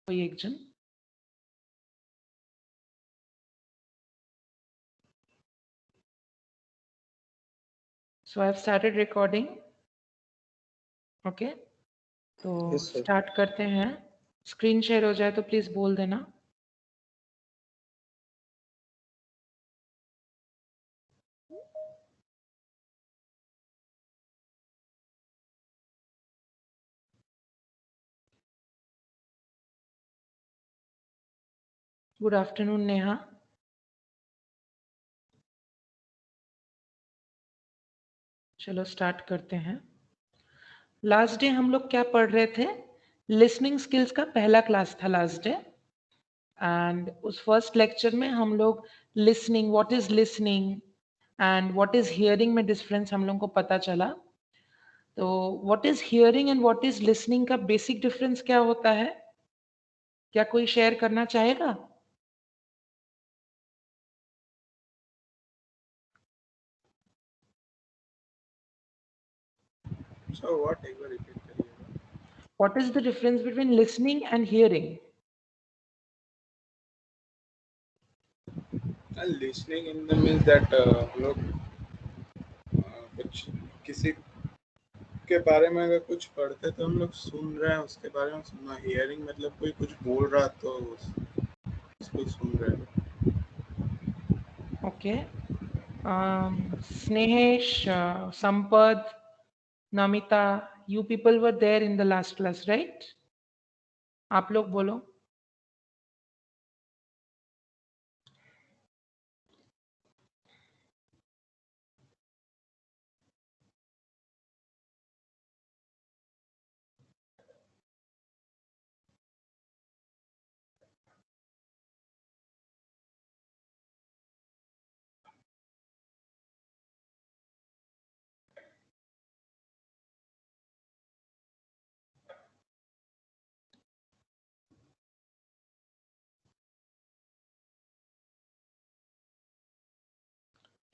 कोई एक जन। So I've started recording. Okay. तो स्टार्ट करते हैं। स्क्रीन शेयर हो जाए तो प्लीज बोल देना। Good afternoon Neha. चलो स्टार्ट करते हैं। लास्ट डे हम लोग क्या पढ़ रहे थे? लिसनिंग स्किल्स का पहला क्लास था लास्ट डे। एंड उस फर्स्ट लेक्चर में हम लोग listening, what is listening and what is hearing में डिफरेंस हम लोगों को पता चला। तो what is hearing and what is listening का बेसिक डिफरेंस क्या होता है? क्या कोई शेयर करना चाहेगा? So what एक बार repeat करिएगा. What is the difference between listening and hearing? Listening in the means that हम लोग कुछ किसी के बारे में अगर कुछ पढ़ते तो हम लोग सुन रहे हैं, उसके बारे में सुनना. हियरिंग मतलब कोई कुछ बोल रहा तो उसको सुन रहे हैं. Okay. Snehesh, Sampad, Namita, you people were there in the last class, right? आप लोग बोलो.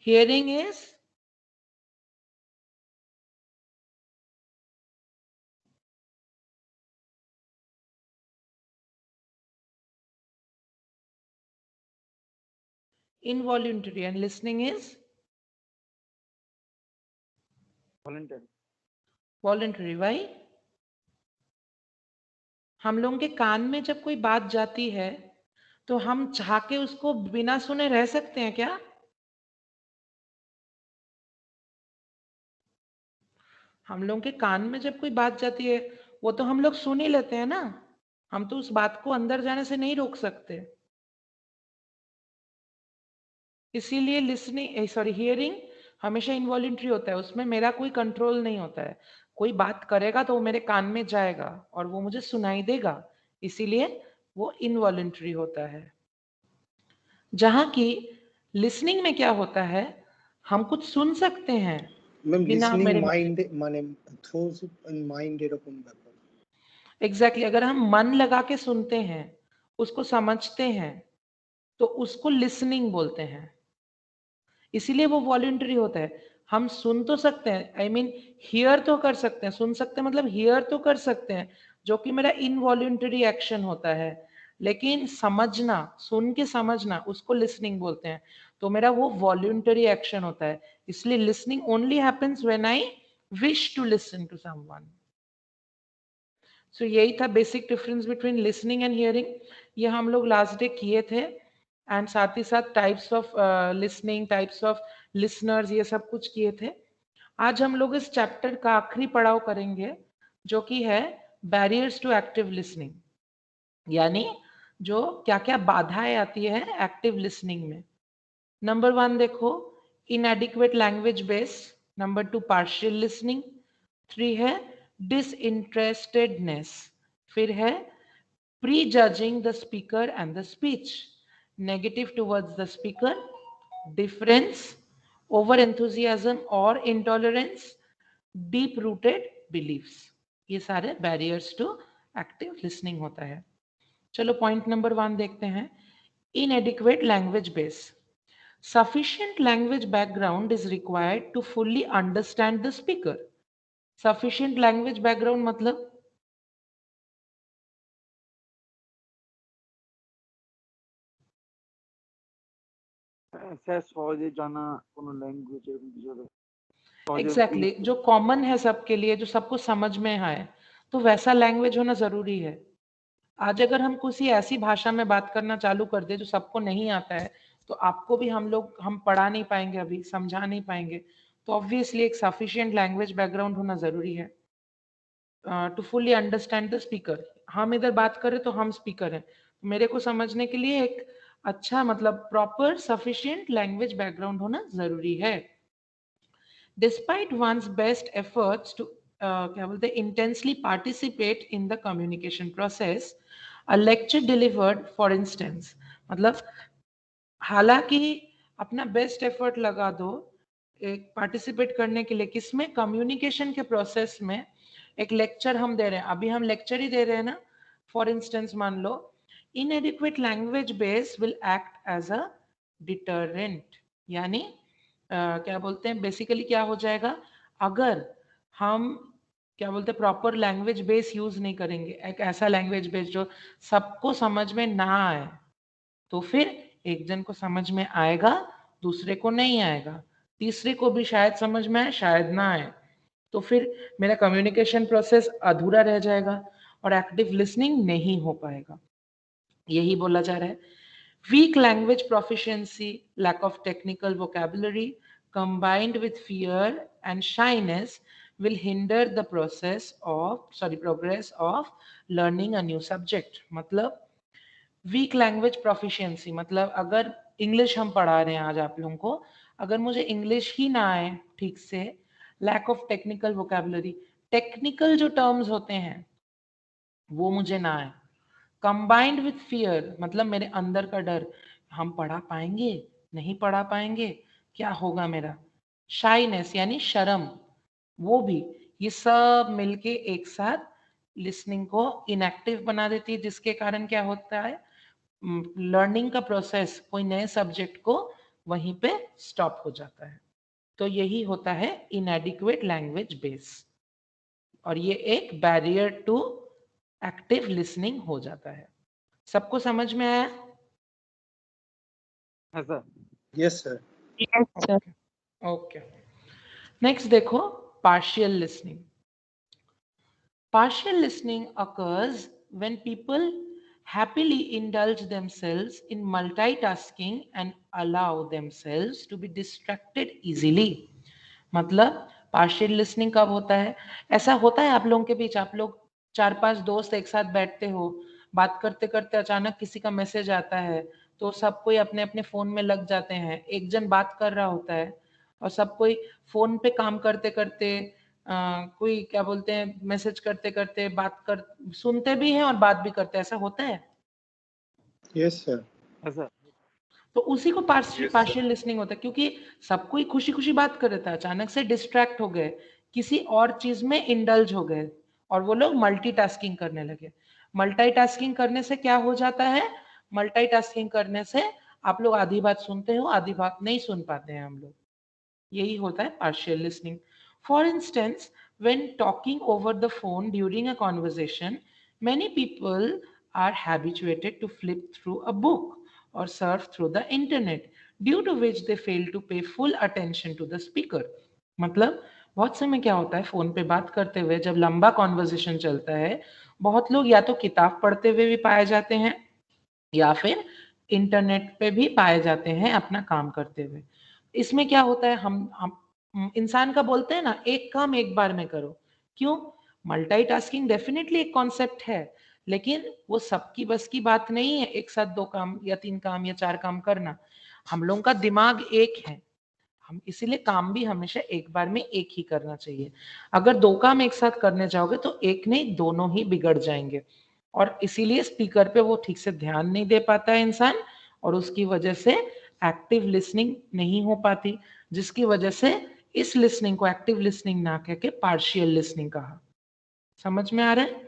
Hearing is involuntary and listening is voluntary. voluntary. Why? हम लोगों के कान में जब कोई बात जाती है तो हम चाह के उसको बिना सुने रह सकते हैं क्या? हम लोगों के कान में जब कोई बात जाती है वो तो हम लोग सुन ही लेते हैं ना. हम तो उस बात को अंदर जाने से नहीं रोक सकते. इसीलिए लिसनिंग हियरिंग हमेशा इनवॉल्यूंटरी होता है. उसमें मेरा कोई कंट्रोल नहीं होता है. कोई बात करेगा तो वो मेरे कान में जाएगा और वो मुझे सुनाई देगा. इसीलिए वो इनवॉल्यूंटरी होता है. जहां की लिसनिंग में क्या होता है, हम कुछ सुन सकते हैं बिना मेरे माइंड माने थ्रोज इन माइंड এরকম ব্যাপার. एग्जैक्टली. अगर हम मन लगा के सुनते हैं, उसको समझते हैं, तो उसको लिसनिंग बोलते हैं. इसीलिए वो वॉलंटरी होता है. हम सुन तो सकते हैं, आई मीन हियर तो कर सकते हैं. सुन सकते हैं मतलब हियर तो कर सकते हैं, जो कि मेरा इनवॉलंटरी एक्शन होता है. लेकिन समझना, सुन के समझना, उसको लिसनिंग बोलते हैं. तो मेरा वो वॉलंटरी एक्शन होता है. इसलिए listening only happens when I wish to listen to someone. So यही था basic difference between listening and hearing. ये हम लोग लास्ट डे किए थे. एंड साथ ही साथ types of listening, types of listeners, ये सब कुछ किए थे. आज हम लोग इस चैप्टर का आखिरी पड़ाव करेंगे, जो कि है बैरियर्स टू एक्टिव लिसनिंग. यानी जो क्या क्या बाधाएं आती है एक्टिव लिसनिंग में. नंबर 1 देखो, इनएडिक्वेट language base. Number 2 partial listening. 3 है डिसइंटरेस्टेडनेस. फिर है prejudging the speaker and the speech, negative towards the speaker, difference, over enthusiasm or intolerance, deep rooted beliefs. ये सारे barriers to active listening होता है. चलो पॉइंट नंबर 1 देखते हैं. inadequate language base. Sufficient language background is required to fully understand the speaker. Sufficient language background मतलब সহজে জানা কোনো ল্যাঙ্গুয়েজ এরকম কিছু হবে সহজে एग्जैक्टली exactly, जो कॉमन है सबके लिए, जो सबको समझ में आए, तो वैसा लैंग्वेज होना जरूरी है। आज अगर हम किसी ऐसी भाषा में बात करना चालू कर दे जो सबको नहीं आता है, तो आपको भी हम पढ़ा नहीं पाएंगे, अभी समझा नहीं पाएंगे। तो ऑब्वियसली एक सफिशिएंट लैंग्वेज बैकग्राउंड होना जरूरी है to fully understand the speaker. हम इधर बात करें तो हम स्पीकर हैं, मेरे को समझने के लिए एक अच्छा मतलब प्रॉपर सफिशिएंट लैंग्वेज बैकग्राउंड होना जरूरी है। Despite one's best efforts to क्या बोलते हैं intensely participate in the communication process, a lecture delivered for instance, मतलब हालांकि अपना बेस्ट एफर्ट लगा दो एक पार्टिसिपेट करने के लिए, किसमें, कम्युनिकेशन के प्रोसेस में। एक लेक्चर हम दे रहे हैं, अभी हम लेक्चर ही दे रहे हैं ना, फॉर इंस्टेंस मान लो, inadequate language base will act as a deterrent, यानी क्या बोलते हैं बेसिकली क्या हो जाएगा, अगर हम क्या बोलते हैं प्रॉपर लैंग्वेज बेस यूज नहीं करेंगे, एक ऐसा लैंग्वेज बेस जो सबको समझ में ना आए, तो फिर एक जन को समझ में आएगा, दूसरे को नहीं आएगा, तीसरे को भी शायद समझ में आए शायद ना आए, तो फिर मेरा कम्युनिकेशन प्रोसेस अधूरा रह जाएगा और एक्टिव लिसनिंग नहीं हो पाएगा। यही बोला जा रहा है। Weak language proficiency, lack of technical vocabulary combined with fear and shyness will hinder the progress of learning a new subject। मतलब वीक लैंग्वेज प्रोफिशिएंसी मतलब अगर इंग्लिश हम पढ़ा रहे हैं आज आप लोगों को, अगर मुझे इंग्लिश ही ना आए ठीक से, lack of technical vocabulary, technical जो टर्म्स होते हैं वो मुझे ना आए, कंबाइंड विथ फियर मतलब मेरे अंदर का डर, हम पढ़ा पाएंगे नहीं पढ़ा पाएंगे, क्या होगा मेरा, शाइनेस यानी शर्म, वो भी, ये सब मिलके एक साथ लिसनिंग को इनएक्टिव बना देती है, जिसके कारण क्या होता है, लर्निंग का प्रोसेस कोई नए सब्जेक्ट को वहीं पे स्टॉप हो जाता है। तो यही होता है इनएडिक्वेट लैंग्वेज बेस, और ये एक बैरियर टू एक्टिव लिसनिंग हो जाता है। सबको समझ में आया? Sir yes sir. Yes sir. Okay, next देखो partial listening. Partial listening occurs when people happily indulge themselves in multitasking and allow themselves to be distracted easily। मतलब partial listening कब होता है? ऐसा होता है आप लोगों के बीच, आप लोग 4-5 दोस्त एक साथ बैठते हो, बात करते करते अचानक किसी का मैसेज आता है, तो सब कोई अपने अपने फोन में लग जाते हैं, एक जन बात कर रहा होता है और सब कोई फोन पे काम करते करते कोई क्या बोलते हैं मैसेज करते करते बात कर, सुनते भी हैं और बात भी करते हैं, ऐसा होता है? Yes sir. सर तो उसी को पार्शियल लिसनिंग होता है, क्योंकि सब कोई खुशी खुशी बात कर रहा था, अचानक से डिस्ट्रैक्ट हो गए, किसी और चीज में इंडल्ज हो गए और वो लोग मल्टीटास्किंग करने लगे। मल्टीटास्किंग करने से क्या हो जाता है, मल्टीटास्किंग करने से आप लोग आधी बात सुनते हो, आधी बात नहीं सुन पाते हैं हम लोग, यही होता है partial listening। For instance, when talking over the phone during a conversation, many people are habituated to flip through a book or surf through the internet, due to which they fail to pay full attention to the speaker। मतलब बहुत समय क्या होता है, phone पे बात करते हुए जब लंबा कॉन्वर्जेशन चलता है, बहुत लोग या तो किताब पढ़ते हुए भी पाए जाते हैं या फिर इंटरनेट पे भी पाए जाते हैं अपना काम करते हुए। इसमें क्या होता है, हम इंसान का बोलते हैं ना, एक काम एक बार में करो। क्यों? मल्टीटास्किंग डेफिनेटली एक कॉन्सेप्ट है, लेकिन वो सबकी बस की बात नहीं है, एक साथ 2 काम या 3 काम या 4 काम करना। हम लोगों का दिमाग एक है, हम इसीलिए काम भी हमेशा एक बार में एक ही करना चाहिए। अगर 2 काम एक साथ करने जाओगे तो एक नहीं दोनों ही बिगड़ जाएंगे, और इसीलिए स्पीकर पे वो ठीक से ध्यान नहीं दे पाता है इंसान, और उसकी वजह से एक्टिव लिसनिंग नहीं हो पाती, जिसकी वजह से इस लिसनिंग को एक्टिव लिसनिंग ना कह के पार्शियल लिसनिंग कहा। समझ में आ रहा है?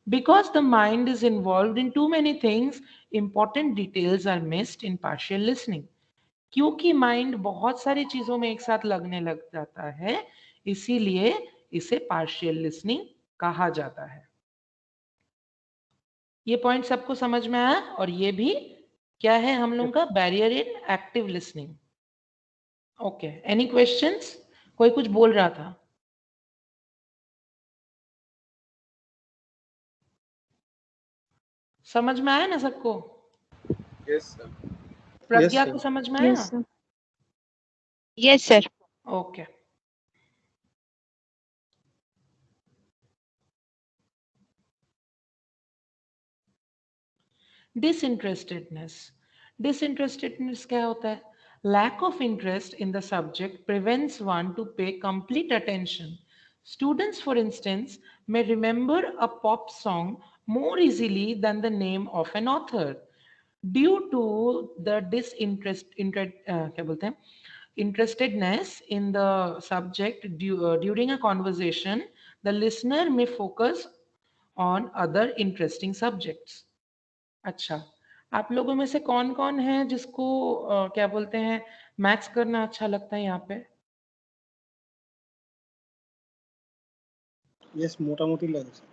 Because the mind is involved in too many things, important details are missed in partial listening। क्योंकि माइंड बहुत सारी चीजों में एक साथ लगने लग जाता है, इसीलिए इसे पार्शियल लिसनिंग कहा जाता है। ये पॉइंट सबको समझ में आया, और ये भी क्या है हम लोगों का बैरियर इन active listening. Okay, any questions? कोई कुछ बोल रहा था? समझ में आया ना सबको? Yes sir. प्रज्ञा sir. को समझ में आया? Yes, sir. Yes, sir. Okay, disinterestedness. Disinterestedness क्या होता है? Lack of interest in the subject prevents one to pay complete attention. Students, for instance, may remember a pop song more easily than the name of an author. Due to the क्या बोलते हैं, interestedness in the subject during a conversation, the listener may focus on other interesting subjects. अच्छा, आप लोगों में से कौन कौन है जिसको क्या बोलते हैं, मैथ्स करना अच्छा लगता है यहाँ पे? Yes, मोटा-मोटी लगे sir.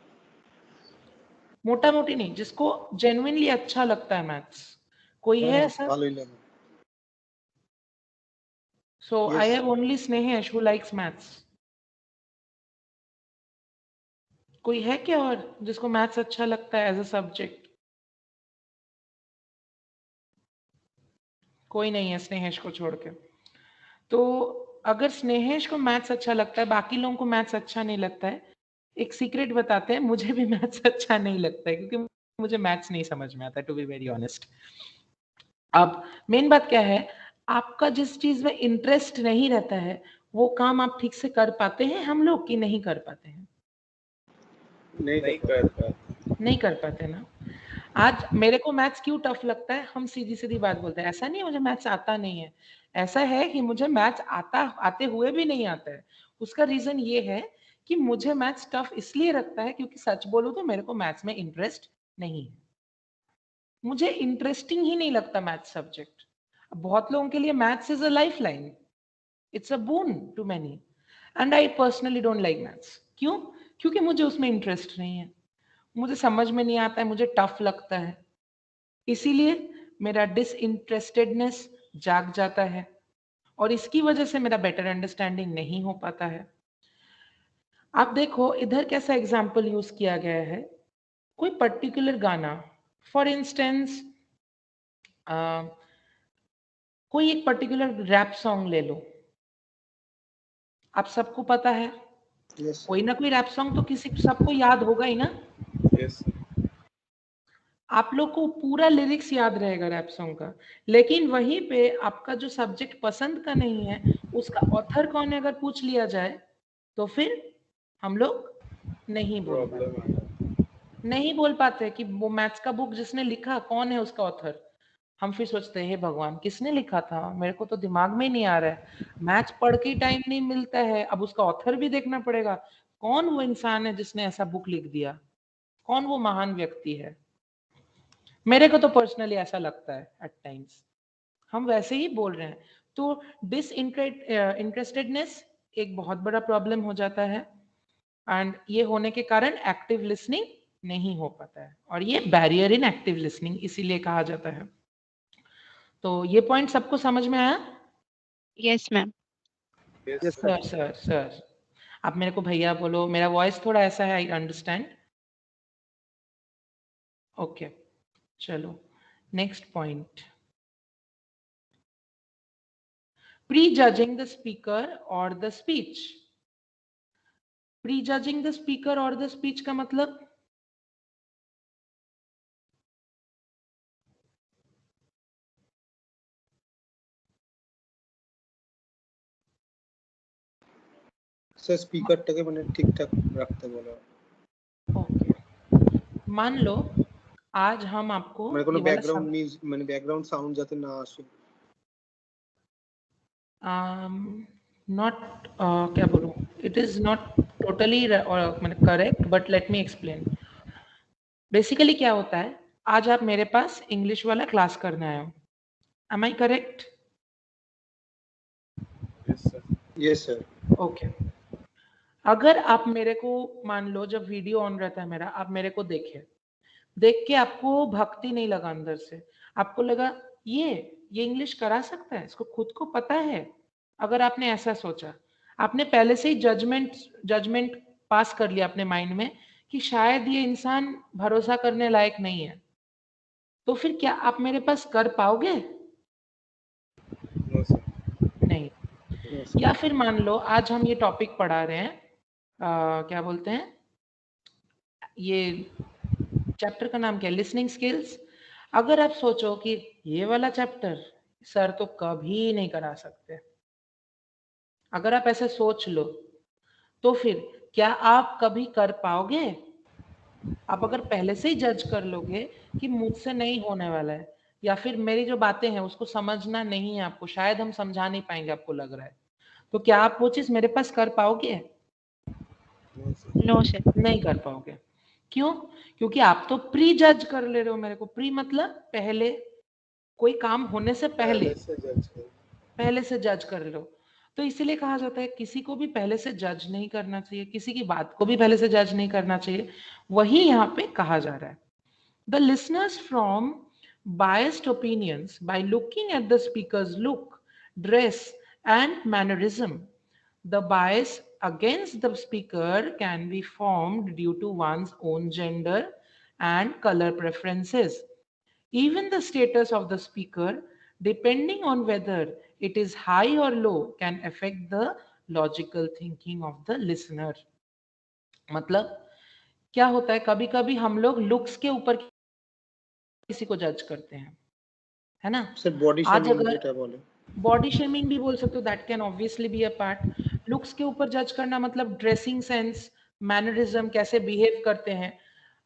मोटा मोटी नहीं, जिसको जेन्युइनली अच्छा लगता है मैथ्स, कोई है ऐसा? ভালোই লাগে। So Yes. I have only Snehesh who likes maths. कोई है क्या और जिसको मैथ्स अच्छा लगता है एज अ सब्जेक्ट? कोई नहीं है स्नेहेश को छोड़ के। तो अगर स्नेहेश को मैथ्स अच्छा लगता है, बाकी लोगों को मैथ्स अच्छा नहीं लगता है, एक सीक्रेट बताते हैं, मुझे भी मैथ्स अच्छा नहीं लगता है क्योंकि मुझे मैथ्स नहीं समझ में आता, टू बी वेरी ऑनेस्ट। अब मेन बात क्या है, आपका जिस चीज में इंटरेस्ट नहीं रहता है वो काम आप ठीक से कर पाते हैं हम लोग कि नहीं कर पाते हैं? नहीं कर पाते। नहीं कर पाते ना। आज मेरे को मैथ्स क्यों टफ लगता है, हम सीधी सीधी बात बोलते हैं, ऐसा नहीं है मुझे मैथ्स आता नहीं है, ऐसा है कि मुझे मैथ्स आते हुए भी नहीं आता है। उसका रीजन ये है कि मुझे मैथ्स टफ इसलिए लगता है क्योंकि सच बोलूं तो मेरे को मैथ्स में इंटरेस्ट नहीं है, मुझे इंटरेस्टिंग ही नहीं लगता मैथ्स सब्जेक्ट। बहुत लोगों के लिए maths is a lifeline, it's a boon to many, and I personally don't like maths. क्यों? क्योंकि मुझे उसमें इंटरेस्ट नहीं है, मुझे समझ में नहीं आता है, मुझे टफ लगता है, इसीलिए मेरा डिसइंटरेस्टेडनेस जाग जाता है और इसकी वजह से मेरा बेटर अंडरस्टैंडिंग नहीं हो पाता है। आप देखो इधर कैसा एग्जाम्पल यूज किया गया है, कोई पर्टिकुलर गाना, फॉर इंस्टेंस कोई एक पर्टिकुलर रैप सॉन्ग ले लो, आप सबको पता है Yes. कोई ना कोई रैप सॉन्ग तो किसी सबको याद होगा ही ना। यस आप लोग को पूरा लिरिक्स याद रहेगा रैप सॉन्ग का, लेकिन वहीं पे आपका जो सब्जेक्ट पसंद का नहीं है, उसका ऑथर कौन है अगर पूछ लिया जाए तो फिर हम लोग नहीं बोल पाते, प्रॉब्लम नहीं बोल पाते कि वो मैथ्स का बुक जिसने लिखा कौन है उसका ऑथर। हम फिर सोचते हैं हे भगवान किसने लिखा था, मेरे को तो दिमाग में ही नहीं आ रहा है, मैथ्स पढ़ के टाइम नहीं मिलता है, अब उसका ऑथर भी देखना पड़ेगा, कौन वो इंसान है जिसने ऐसा बुक लिख दिया, कौन वो महान व्यक्ति है। मेरे को तो पर्सनली ऐसा लगता है एट टाइम्स, हम वैसे ही बोल रहे हैं। तो इंटरेस्टेडनेस एक बहुत बड़ा प्रॉब्लम हो जाता है एंड ये होने के कारण एक्टिव लिसनिंग नहीं हो पाता है और ये बैरियर इन एक्टिव लिसनिंग इसीलिए कहा जाता है। तो ये पॉइंट सबको समझ में आया? Yes, ma'am. Yes sir sir sir आप मेरे को भैया बोलो, मेरा वॉइस थोड़ा ऐसा है, आई अंडरस्टैंड। ओके चलो next point, prejudging the speaker or the speech। prejudging the speaker or the speech का मतलब सर স্পিকারটাকে মানে ঠিকঠাক রাখতে বলা। ओके, मान लो आज हम आपको মানে কোনো ये वाला ব্যাকগ্রাউন্ড মিউজিক মানে ব্যাকগ্রাউন্ড সাউন্ড যাতে না আসে। नॉट क्या बोलूं, it is not totally correct but let me explain. Basically क्या होता है, आज आप मेरे पास इंग्लिश वाला क्लास करने आए हो, am I correct? Yes sir. Okay, अगर आप मेरे को मान लो जब वीडियो ऑन रहता है मेरा, आप मेरे को देखे, देख के आपको भक्ति नहीं लगा अंदर से, आपको लगा ये इंग्लिश करा सकता है, इसको खुद को पता है। अगर आपने ऐसा सोचा, आपने पहले से ही जजमेंट पास कर लिया अपने माइंड में कि शायद ये इंसान भरोसा करने लायक नहीं है, तो फिर क्या आप मेरे पास कर पाओगे? No sir. नहीं। या फिर मान लो आज हम ये टॉपिक पढ़ा रहे हैं, क्या बोलते हैं, ये चैप्टर का नाम क्या है, लिसनिंग स्किल्स। अगर आप सोचो कि ये वाला चैप्टर सर तो कभी नहीं करा सकते, अगर आप ऐसे सोच लो, तो फिर क्या आप कभी कर पाओगे? आप अगर पहले से ही जज कर लोगे कि मुझसे नहीं होने वाला है, या फिर मेरी जो बातें हैं उसको समझना नहीं है आपको, शायद हम समझा नहीं पाएंगे, आपको लग रहा है, तो क्या आप वो चीज मेरे पास कर पाओगे? No sir. No, sir. नहीं कर पाओगे। क्यों? क्योंकि आप तो प्री जज कर ले रहे हो मेरे को। प्री मतलब पहले, कोई काम होने से पहले पहले से जज कर। कर लो। तो इसीलिए कहा जाता है किसी को भी पहले से जज नहीं करना चाहिए, किसी की बात को भी पहले से जज नहीं करना चाहिए। वही यहाँ पे कहा जा रहा है। The listeners from biased opinions by looking at the speaker's look, dress, and mannerism. The bias against the speaker can be formed due to one's own gender and color preferences. Even the status of the speaker, depending on whether it is high or low, can affect the logical thinking of the listener. मतलब क्या होता है, कभी कभी हम लोग looks के ऊपर किसी को जज करते हैं, है ना? सर बॉडी आज शेमिंग अगर যেটা বলে बॉडी शेमिंग भी बोल सकते हो, that can obviously be a part. Looks के ऊपर जज करना मतलब ड्रेसिंग सेंस, मैनरिज्म, कैसे बिहेव करते हैं।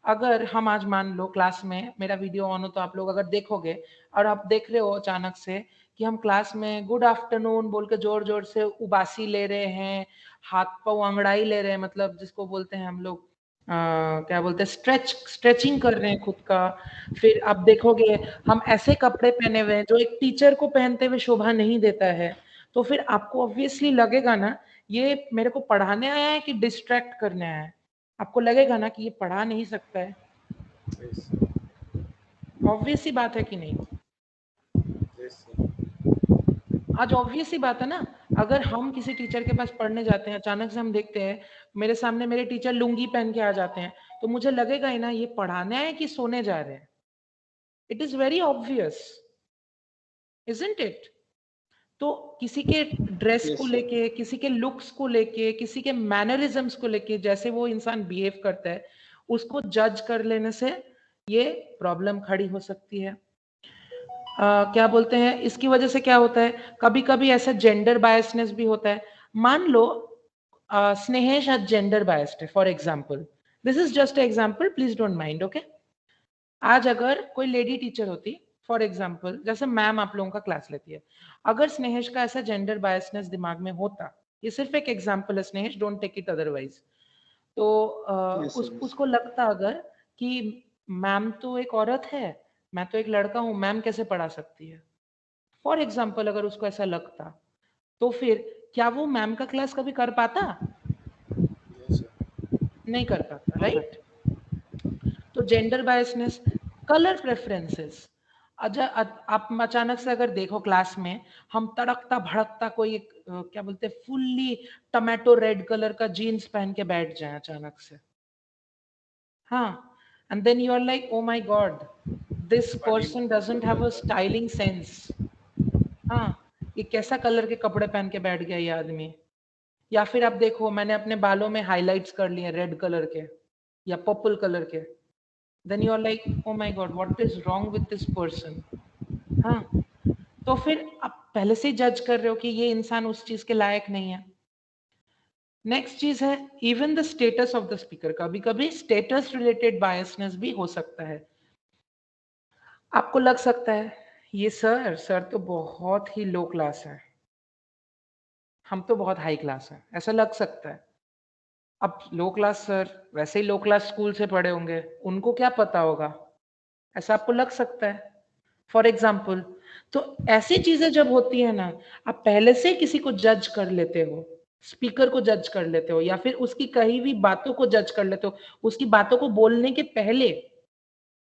अगर हम आज मान लो क्लास में, मेरा वीडियो ऑन हो तो आप लोग अगर देखोगे और आप देख रहे हो अचानक से कि हम क्लास में गुड आफ्टरनून बोल के जोर जोर से उबासी ले रहे हैं, हाथ पाँव अंगड़ाई ले रहे हैं, मतलब जिसको बोलते हैं हम लोग क्या बोलते हैं, स्ट्रेचिंग कर रहे हैं खुद का। फिर आप देखोगे हम ऐसे कपड़े पहने हुए हैं जो एक टीचर को पहनते हुए शोभा नहीं देता है, तो फिर आपको ऑब्वियसली लगेगा ना, ये मेरे को पढ़ाने आया है कि डिस्ट्रैक्ट करने आया है? आपको लगेगा ना कि ये पढ़ा नहीं सकता है। Yes, sir. ऑब्वियस सी बात है कि नहीं? Yes, sir. आज ऑब्वियस सी बात है ना। अगर हम किसी टीचर के पास पढ़ने जाते हैं, अचानक से हम देखते हैं मेरे सामने मेरे टीचर लुंगी पहन के आ जाते हैं, तो मुझे लगेगा ही ना ये पढ़ाने आए कि सोने जा रहे हैं। It is very obvious, isn't it? तो किसी के ड्रेस Yes, को sir. लेके, किसी के लुक्स को लेके, किसी के मैनरिज्म्स को लेके, जैसे वो इंसान बिहेव करता है, उसको जज कर लेने से ये प्रॉब्लम खड़ी हो सकती है। क्या बोलते हैं, इसकी वजह से क्या होता है, कभी कभी ऐसा जेंडर बायसनेस भी होता है। मान लो स्नेहेश आज जेंडर बायस्ड है, for example, this is just example, please don't mind, okay. आज अगर कोई लेडी टीचर होती, फॉर एग्जाम्पल जैसे मैम आप लोगों का क्लास लेती है, अगर स्नेहेश का ऐसा जेंडर बायसनेस दिमाग में होता, ये सिर्फ एक एग्जाम्पल है स्नेहेश, डोंट टेक इट अदरवाइज, तो Yes, sir. Yes. उसको लगता अगर कि मैम तो एक औरत है, मैं तो एक लड़का हूं, मैम कैसे पढ़ा सकती है, फॉर एग्जाम्पल अगर उसको ऐसा लगता, तो फिर क्या वो मैम का क्लास कभी कर पाता? Yes, sir. नहीं कर पाता, राइट? तो जेंडर बायसनेस, कलर प्रेफरेंसेस, आप अचानक से अगर देखो क्लास में, हम तड़कता भड़कता कोई एक, क्या बोलते हैं, फुल्ली टमाटो रेड कलर का जीन्स पहन के बैठ जाए अचानक से, हाँ, and then you are like, oh my god, this person doesn't have a styling sense, हाँ, ये कैसा कलर के कपड़े पहन के बैठ गया ये आदमी। या फिर आप देखो मैंने अपने बालों में हाइलाइट्स कर लिए रेड कलर के या पर्पल कलर के, then you are like, oh my god, what is wrong with this person, हाँ, तो फिर आप पहले से ही जज कर रहे हो कि ये इंसान उस चीज के लायक नहीं है। नेक्स्ट चीज है even the status of the speaker, कभी कभी स्टेटस रिलेटेड बायसनेस भी हो सकता है। आपको लग सकता है ये सर तो बहुत ही लो क्लास है, हम तो बहुत हाई क्लास है, ऐसा लग सकता है। अब लो क्लास सर वैसे ही लो क्लास स्कूल से पढ़े होंगे, उनको क्या पता होगा, ऐसा आपको लग सकता है, फॉर एग्जाम्पल। तो ऐसी चीजें जब होती है ना, आप पहले से किसी को जज कर लेते हो, स्पीकर को जज कर लेते हो, या फिर उसकी कही हुई बातों को जज कर लेते हो, उसकी बातों को बोलने के पहले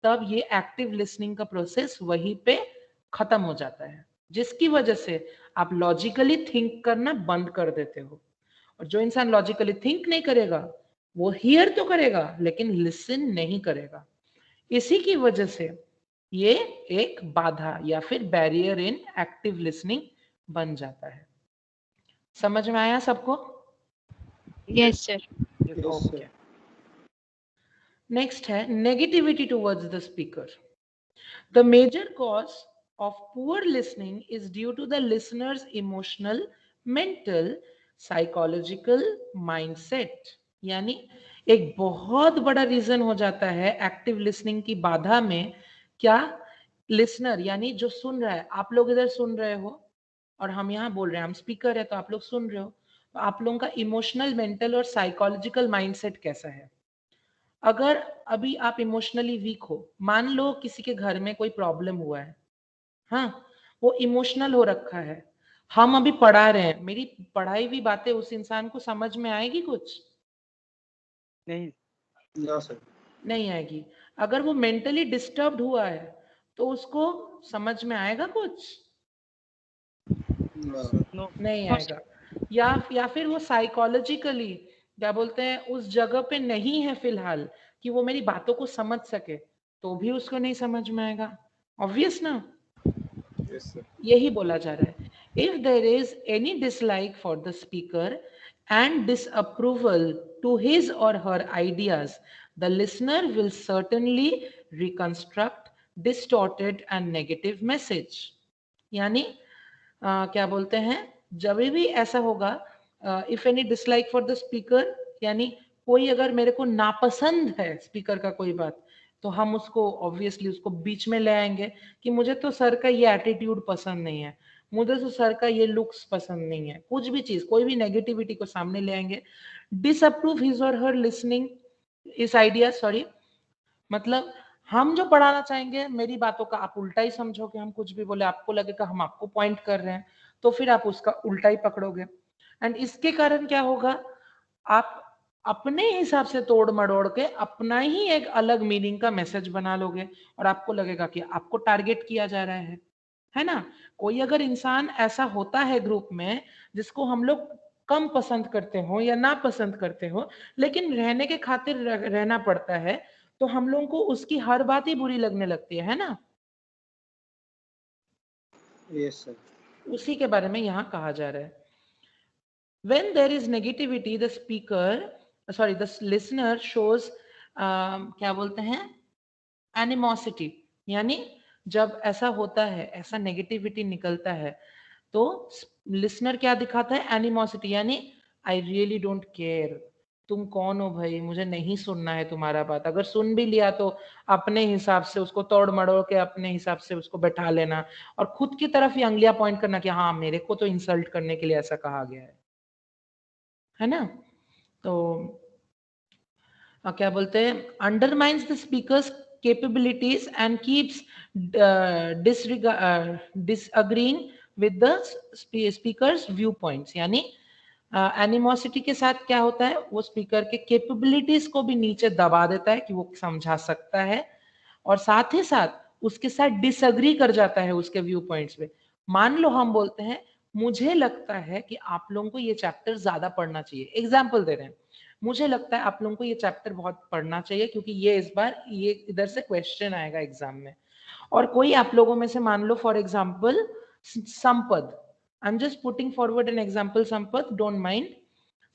तब ये एक्टिव लिसनिंग का प्रोसेस वहीं पे खत्म हो जाता है, जिसकी वजह से आप लॉजिकली थिंक करना बंद कर देते हो। और जो इंसान लॉजिकली थिंक नहीं करेगा वो हियर तो करेगा लेकिन लिसन नहीं करेगा। इसी की वजह से ये एक बाधा या फिर बैरियर इन एक्टिव लिसनिंग बन जाता है। समझ में आया सबको? Yes, sir. Yes, okay. sir. Next है negativity towards the speaker. The major cause of poor listening is due to the listener's emotional, mental, psychological mindset। यानी एक बहुत बड़ा रीजन हो जाता है एक्टिव लिसनिंग की बाधा में। क्या? लिसनर यानी जो सुन रहा है, आप लोग इधर सुन रहे हो और हम यहाँ बोल रहे हैं, हम स्पीकर है तो आप लोग सुन रहे हो, तो आप लोगों का इमोशनल, मेंटल और साइकोलॉजिकल माइंडसेट कैसा है? अगर अभी आप इमोशनली वीक हो, मान लो किसी के घर में कोई प्रॉब्लम हुआ है, हाँ, वो इमोशनल हो रखा है, हम अभी पढ़ा रहे हैं, मेरी पढ़ाई हुई बातें उस इंसान को समझ में आएगी कुछ? नहीं No, sir. नहीं आएगी। अगर वो मेंटली डिस्टर्ब्ड हुआ है तो उसको समझ में आएगा कुछ? No. नो नहीं No, आएगा। या फिर वो साइकोलॉजिकली क्या बोलते हैं उस जगह पे नहीं है फिलहाल कि वो मेरी बातों को समझ सके, तो भी उसको नहीं समझ में आएगा। ऑब्वियस ना? Yes, sir. यही बोला जा रहा है। If there is any dislike for the speaker and disapproval to his और her ideas, the listener will certainly reconstruct distorted and negative message. यानी क्या बोलते हैं, जब भी ऐसा होगा, if any dislike for the speaker, यानी कोई अगर मेरे को नापसंद है स्पीकर का कोई बात, तो हम उसको ऑब्वियसली उसको बीच में ले आएंगे कि मुझे तो सर का ये एटीट्यूड पसंद नहीं है, मुझे तो सर का ये लुक्स पसंद नहीं है, कुछ भी चीज, कोई भी नेगेटिविटी को सामने ले आएंगे। डिसअप्रूव हिज और हर लिसनिंग इस आइडिया, सॉरी, मतलब हम जो पढ़ाना चाहेंगे मेरी बातों का आप उल्टा ही समझोगे, हम कुछ भी बोले आपको लगेगा हम आपको पॉइंट कर रहे हैं, तो फिर आप उसका उल्टा ही पकड़ोगे। एंड इसके कारण क्या होगा, आप अपने हिसाब से तोड़ मड़ोड़ के अपना ही एक अलग मीनिंग का मैसेज बना लोगे और आपको लगेगा कि आपको टारगेट किया जा रहा है ना? कोई अगर इंसान ऐसा होता है ग्रुप में जिसको हम लोग कम पसंद करते हो या ना पसंद करते हो, लेकिन रहने के खातिर रहना पड़ता है, तो हम लोगों को उसकी हर बात ही बुरी लगने लगती है ना? Yes, sir. उसी के बारे में यहाँ कहा जा रहा है। When there is negativity, the speaker, sorry, the listener shows क्या बोलते हैं, एनिमोसिटी। यानी जब ऐसा होता है, ऐसा नेगेटिविटी निकलता है, तो लिसनर क्या दिखाता है, एनिमोसिटी, यानी आई रियली डोंट केयर, तुम कौन हो भाई, मुझे नहीं सुनना है तुम्हारा बात, अगर सुन भी लिया तो अपने हिसाब से उसको तोड़ मड़ोड़ के अपने हिसाब से उसको बैठा लेना और खुद की तरफ ही अंगलियां पॉइंट करना कि हाँ मेरे को तो इंसल्ट करने के लिए ऐसा कहा गया है ना? तो क्या बोलते हैं, undermines the speakers capabilities and keeps disagreeing with the speaker's viewpoints। यानी एनिमोसिटी के साथ क्या होता है, वो स्पीकर के कैपेबिलिटीज को भी नीचे दबा देता है कि वो समझा सकता है, और साथ ही साथ उसके साथ डिसएग्री कर जाता है उसके व्यू पॉइंट्स पे। मान लो हम बोलते हैं मुझे लगता है कि आप लोगों को ये चैप्टर ज्यादा पढ़ना चाहिए, एग्जाम्पल दे रहे हैं, मुझे लगता है आप लोगों को ये चैप्टर बहुत पढ़ना चाहिए क्योंकि ये इस बार ये इधर से क्वेश्चन आएगा एग्जाम में। और कोई आप लोगों में से मान लो for example Sampad, I am just putting forward an example, Sampad, don't mind,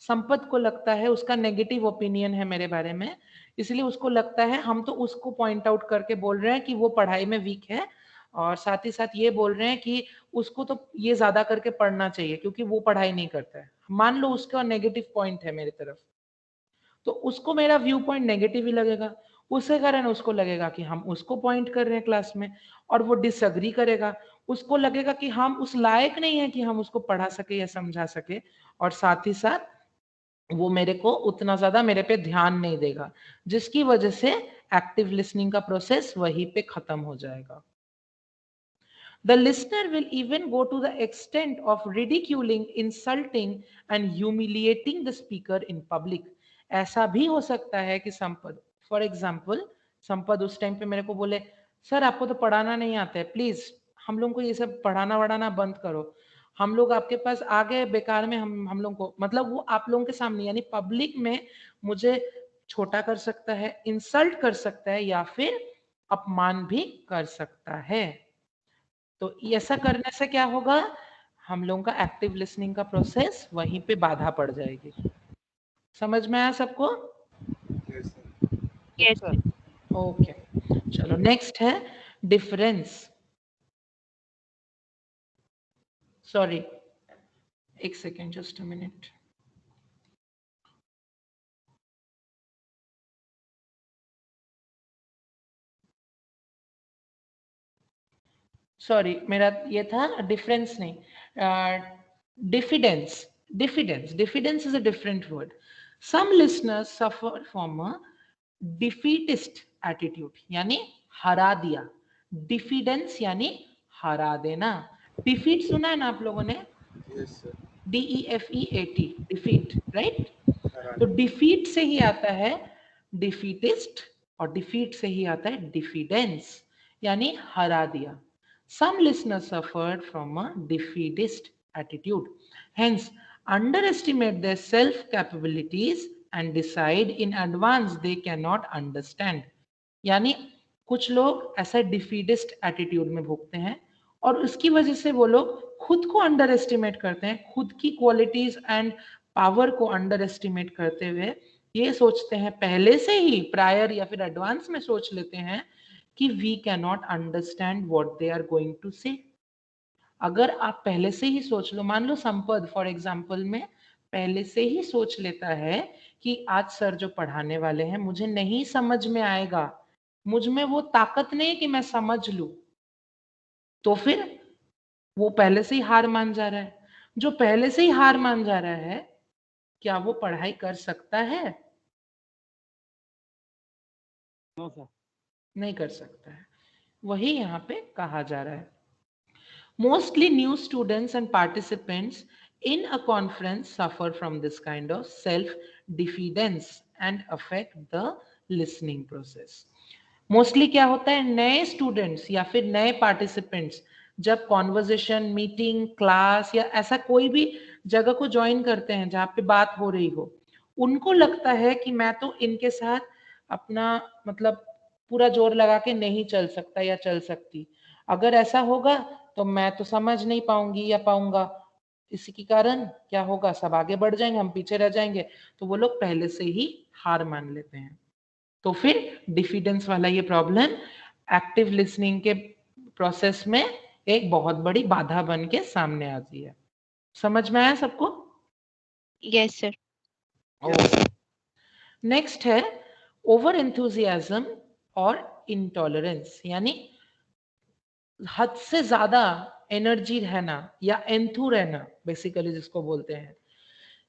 Sampat को लगता है उसका नेगेटिव ओपिनियन है मेरे बारे में, इसलिए उसको लगता है, हम तो उसको पॉइंट आउट करके बोल रहे हैं कि वो पढ़ाई में वीक है, और साथ ही साथ ये बोल रहे हैं कि उसको तो ये ज्यादा करके पढ़ना चाहिए क्योंकि वो पढ़ाई नहीं करता है। मान लो उसका नेगेटिव पॉइंट है मेरी तरफ, तो उसको मेरा व्यू पॉइंट नेगेटिव ही लगेगा, उसके कारण उसको लगेगा कि हम उसको पॉइंट कर रहे हैं क्लास में, और वो डिसएग्री करेगा, उसको लगेगा कि हम उस लायक नहीं है कि हम उसको पढ़ा सके या समझा सके, और साथ ही साथ वो मेरे को उतना ज्यादा मेरे पे ध्यान नहीं देगा, जिसकी वजह से एक्टिव लिसनिंग का प्रोसेस वहीं पे खत्म हो जाएगा। The listener will even go to the extent of ridiculing, insulting and humiliating the speaker in public। ऐसा भी हो सकता है कि संपद, फॉर एग्जाम्पल संपद उस टाइम पे मेरे को बोले, सर आपको तो पढ़ाना नहीं आता है, प्लीज हम लोग को ये सब पढ़ाना वढ़ाना बंद करो, हम लोग आपके पास आ गए बेकार में, हम लोग को मतलब वो आप लोगों के सामने यानी पब्लिक में मुझे छोटा कर सकता है, इंसल्ट कर सकता है या फिर अपमान भी कर सकता है। तो ऐसा करने से क्या होगा, हम लोगों का एक्टिव लिसनिंग का प्रोसेस वहीं पे बाधा पड़ जाएगी। समझ में आया सबको? Yes, sir. Yes, sir. Okay, चलो नेक्स्ट है डिफरेंस। सॉरी, एक second, just a minute. Sorry, मेरा ये था डिफरेंस नहीं, diffidence. Diffidence is a different word. Some listeners suffer from a defeatist attitude, यानी हरा दिया। डिफिडेंस यानी हरा देना। डिफीट सुना है ना आप लोगों ने? Yes, sir. DEFEAT, defeat, right? Hara. तो डिफीट से ही आता है डिफीटिस्ट और डिफीट से ही आता है डिफिडेंस, यानी हरा दिया। Some listeners suffered from a defeatist attitude, hence underestimate their self capabilities and decide in advance they cannot understand. यानी कुछ लोग ऐसा डिफीटिस्ट एटीट्यूड में भुगते हैं और उसकी वजह से वो लोग खुद को अंडर एस्टिमेट करते हैं, खुद की क्वालिटीज एंड पावर को अंडर एस्टिमेट करते हुए ये सोचते हैं पहले से ही, प्रायर या फिर एडवांस में सोच लेते हैं कि we can not understand what they are going to say. अगर आप पहले से ही सोच लो, मान लो संपद फॉर एग्जाम्पल में पहले से ही सोच लेता है कि आज सर जो पढ़ाने वाले हैं मुझे नहीं समझ में आएगा, मुझ में वो ताकत नहीं है कि मैं समझ लूं, तो फिर वो पहले से ही हार मान जा रहा है। जो पहले से ही हार मान जा रहा है, क्या वो पढ़ाई कर सकता है? No sir. नहीं कर सकता है। वही यहाँ पे कहा जा रहा है। Mostly new students and participants in a conference suffer from this kind of self-defeatance and affect the listening process. Mostly क्या होता है, नए स्टूडेंट्स या फिर नए पार्टिसिपेंट्स जब कॉन्वर्जेशन, मीटिंग, क्लास या ऐसा कोई भी जगह को ज्वाइन करते हैं जहाँ पे बात हो रही हो, उनको लगता है कि मैं तो इनके साथ अपना मतलब पूरा जोर लगा के नहीं चल सकता या चल सकती, अगर ऐसा होगा तो मैं तो समझ नहीं पाऊंगी या पाऊंगा, इसी के कारण क्या होगा, सब आगे बढ़ जाएंगे, हम पीछे रह जाएंगे। तो वो लोग पहले से ही हार मान लेते हैं। तो फिर डिफिडेंस वाला ये प्रॉब्लम एक्टिव लिसनिंग के प्रोसेस में एक बहुत बड़ी बाधा बन के सामने आती है। समझ में आया सबको? Yes, sir. नेक्स्ट है ओवर एंथुजियाज्म और इंटॉलरेंस, यानी हद से ज्यादा एनर्जी रहना या एंथू रहना बेसिकली जिसको बोलते हैं,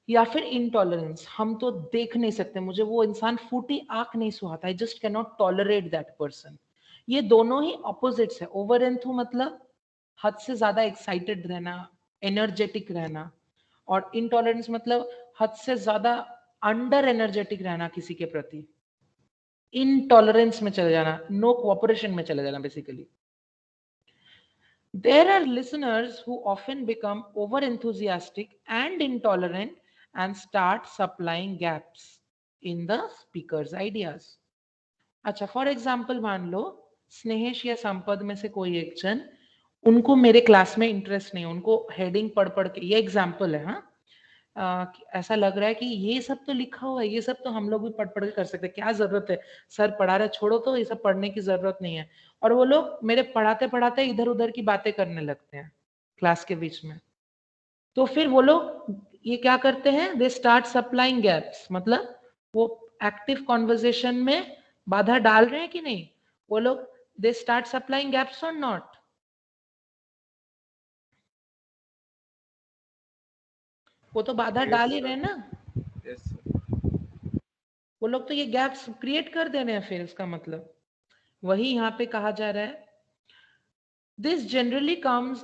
या फिर इंटॉलरेंस, हम तो देख नहीं सकते, मुझे वो इंसान फूटी आंख नहीं सुहाता, I just can not tolerate that person. ये दोनों ही ऑपोजिट्स है। ओवर एंथू मतलब हद से ज्यादा एक्साइटेड रहना, एनर्जेटिक रहना, और इंटॉलरेंस मतलब हद से ज्यादा अंडर एनर्जेटिक रहना किसी के प्रति, इनटॉलरेंस में चले जाना, नो कोऑपरेशन में चले जाना basically. There are listeners who often become over enthusiastic and intolerant and start supplying gaps in the speaker's ideas. अच्छा, फॉर एग्जाम्पल मान लो स्नेहेश या संपद में से कोई एक जन, उनको मेरे क्लास में इंटरेस्ट नहीं, उनको हेडिंग पढ़ पढ़ के, ये एग्जाम्पल है, हाँ, ऐसा लग रहा है कि ये सब तो लिखा हुआ है, ये सब तो हम लोग भी पढ़ पढ़ के कर सकते हैं, क्या जरूरत है, सर पढ़ा रहे, छोड़ो तो, ये सब पढ़ने की जरूरत नहीं है। और वो लोग मेरे पढ़ाते पढ़ाते इधर उधर की बातें करने लगते हैं क्लास के बीच में। तो फिर वो लोग ये क्या करते हैं, दे स्टार्ट सप्लाइंग गैप्स, मतलब वो एक्टिव कॉन्वर्जेशन में बाधा डाल रहे हैं कि नहीं वो लोग, दे स्टार्ट सप्लाइंग गैप्स और नॉट। वो तो बाधा Yes, डाल ही sir. रहे हैं ना, Yes, sir. वो लोग तो ये गैप्स क्रिएट कर दे रहे हैं, फिर इसका मतलब वही यहाँ पे कहा जा रहा है। This generally comes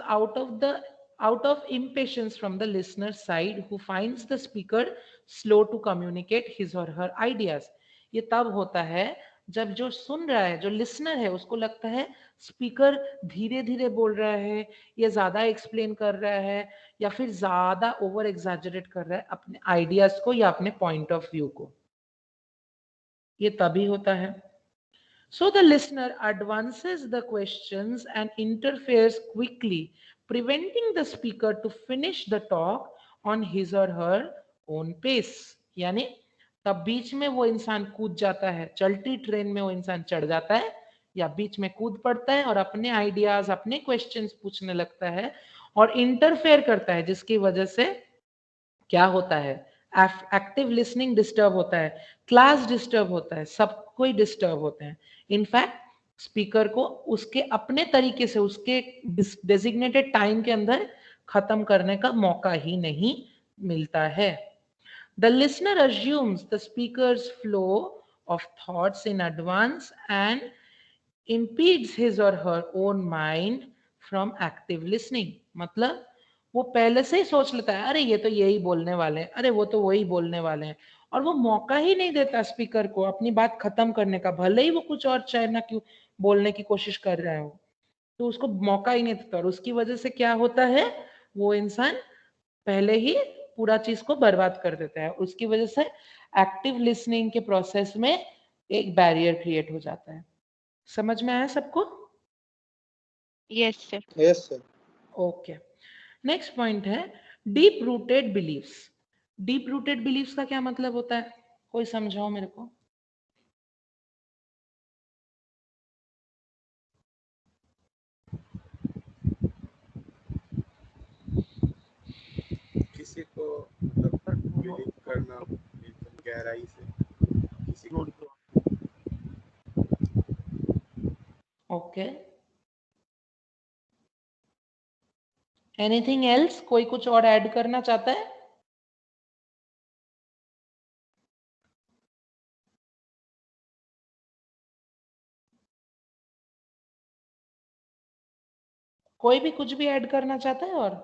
out of impatience from the listener's side who finds the speaker slow to communicate his or her ideas. ये तब होता है जब जो सुन रहा है, जो लिसनर है, उसको लगता है स्पीकर धीरे धीरे बोल रहा है, या ज्यादा एक्सप्लेन कर रहा है, या फिर ज्यादा ओवर एग्जैजरेट कर रहा है अपने आइडियाज को या अपने पॉइंट ऑफ व्यू को, ये तभी होता है. So the listener advances the questions and interferes quickly, preventing the speaker to finish the talk on his or her own pace. यानी तब बीच में वो इंसान कूद जाता है, चलती ट्रेन में वो इंसान चढ़ जाता है या बीच में कूद पड़ता है और अपने आइडियाज, अपने क्वेश्चंस पूछने लगता है और इंटरफेयर करता है, जिसकी वजह से क्या होता है, एक्टिव लिसनिंग डिस्टर्ब होता है, क्लास डिस्टर्ब होता है, सब कोई डिस्टर्ब होते हैं. इनफैक्ट स्पीकर को उसके अपने तरीके से उसके डेजिग्नेटेड टाइम के अंदर खत्म करने का मौका ही नहीं मिलता है. The listener assumes the speaker's flow of thoughts in advance and impedes his or her own mind from active listening. मतलब वो पहले से ही सोच लेता है, अरे ये तो यही बोलने वाले हैं, अरे वो तो वही बोलने वाले हैं, और वो मौका ही नहीं देता स्पीकर को अपनी बात खत्म करने का, भले ही वो कुछ और चाहे ना क्यों बोलने की कोशिश कर रहा हो, तो उसको मौका ही नहीं देता. और उसकी वजह से क्या होता है, वो इंसान पहले ही पूरा चीज को बर्बाद कर देता है. उसकी वजह से एक्टिव लिसनिंग के प्रोसेस में एक बैरियर क्रिएट हो जाता है. समझ में आया सबको? Yes, sir. Yes sir. Okay. Next point है deep rooted beliefs. Deep rooted beliefs का क्या मतलब होता है, कोई समझाओ मेरे को. किसी को मतलब बिलीव करना एकदम गहराई से किसी को. ओके. एनीथिंग एल्स, कोई कुछ और ऐड करना चाहता है? कोई भी कुछ भी ऐड करना चाहता है? और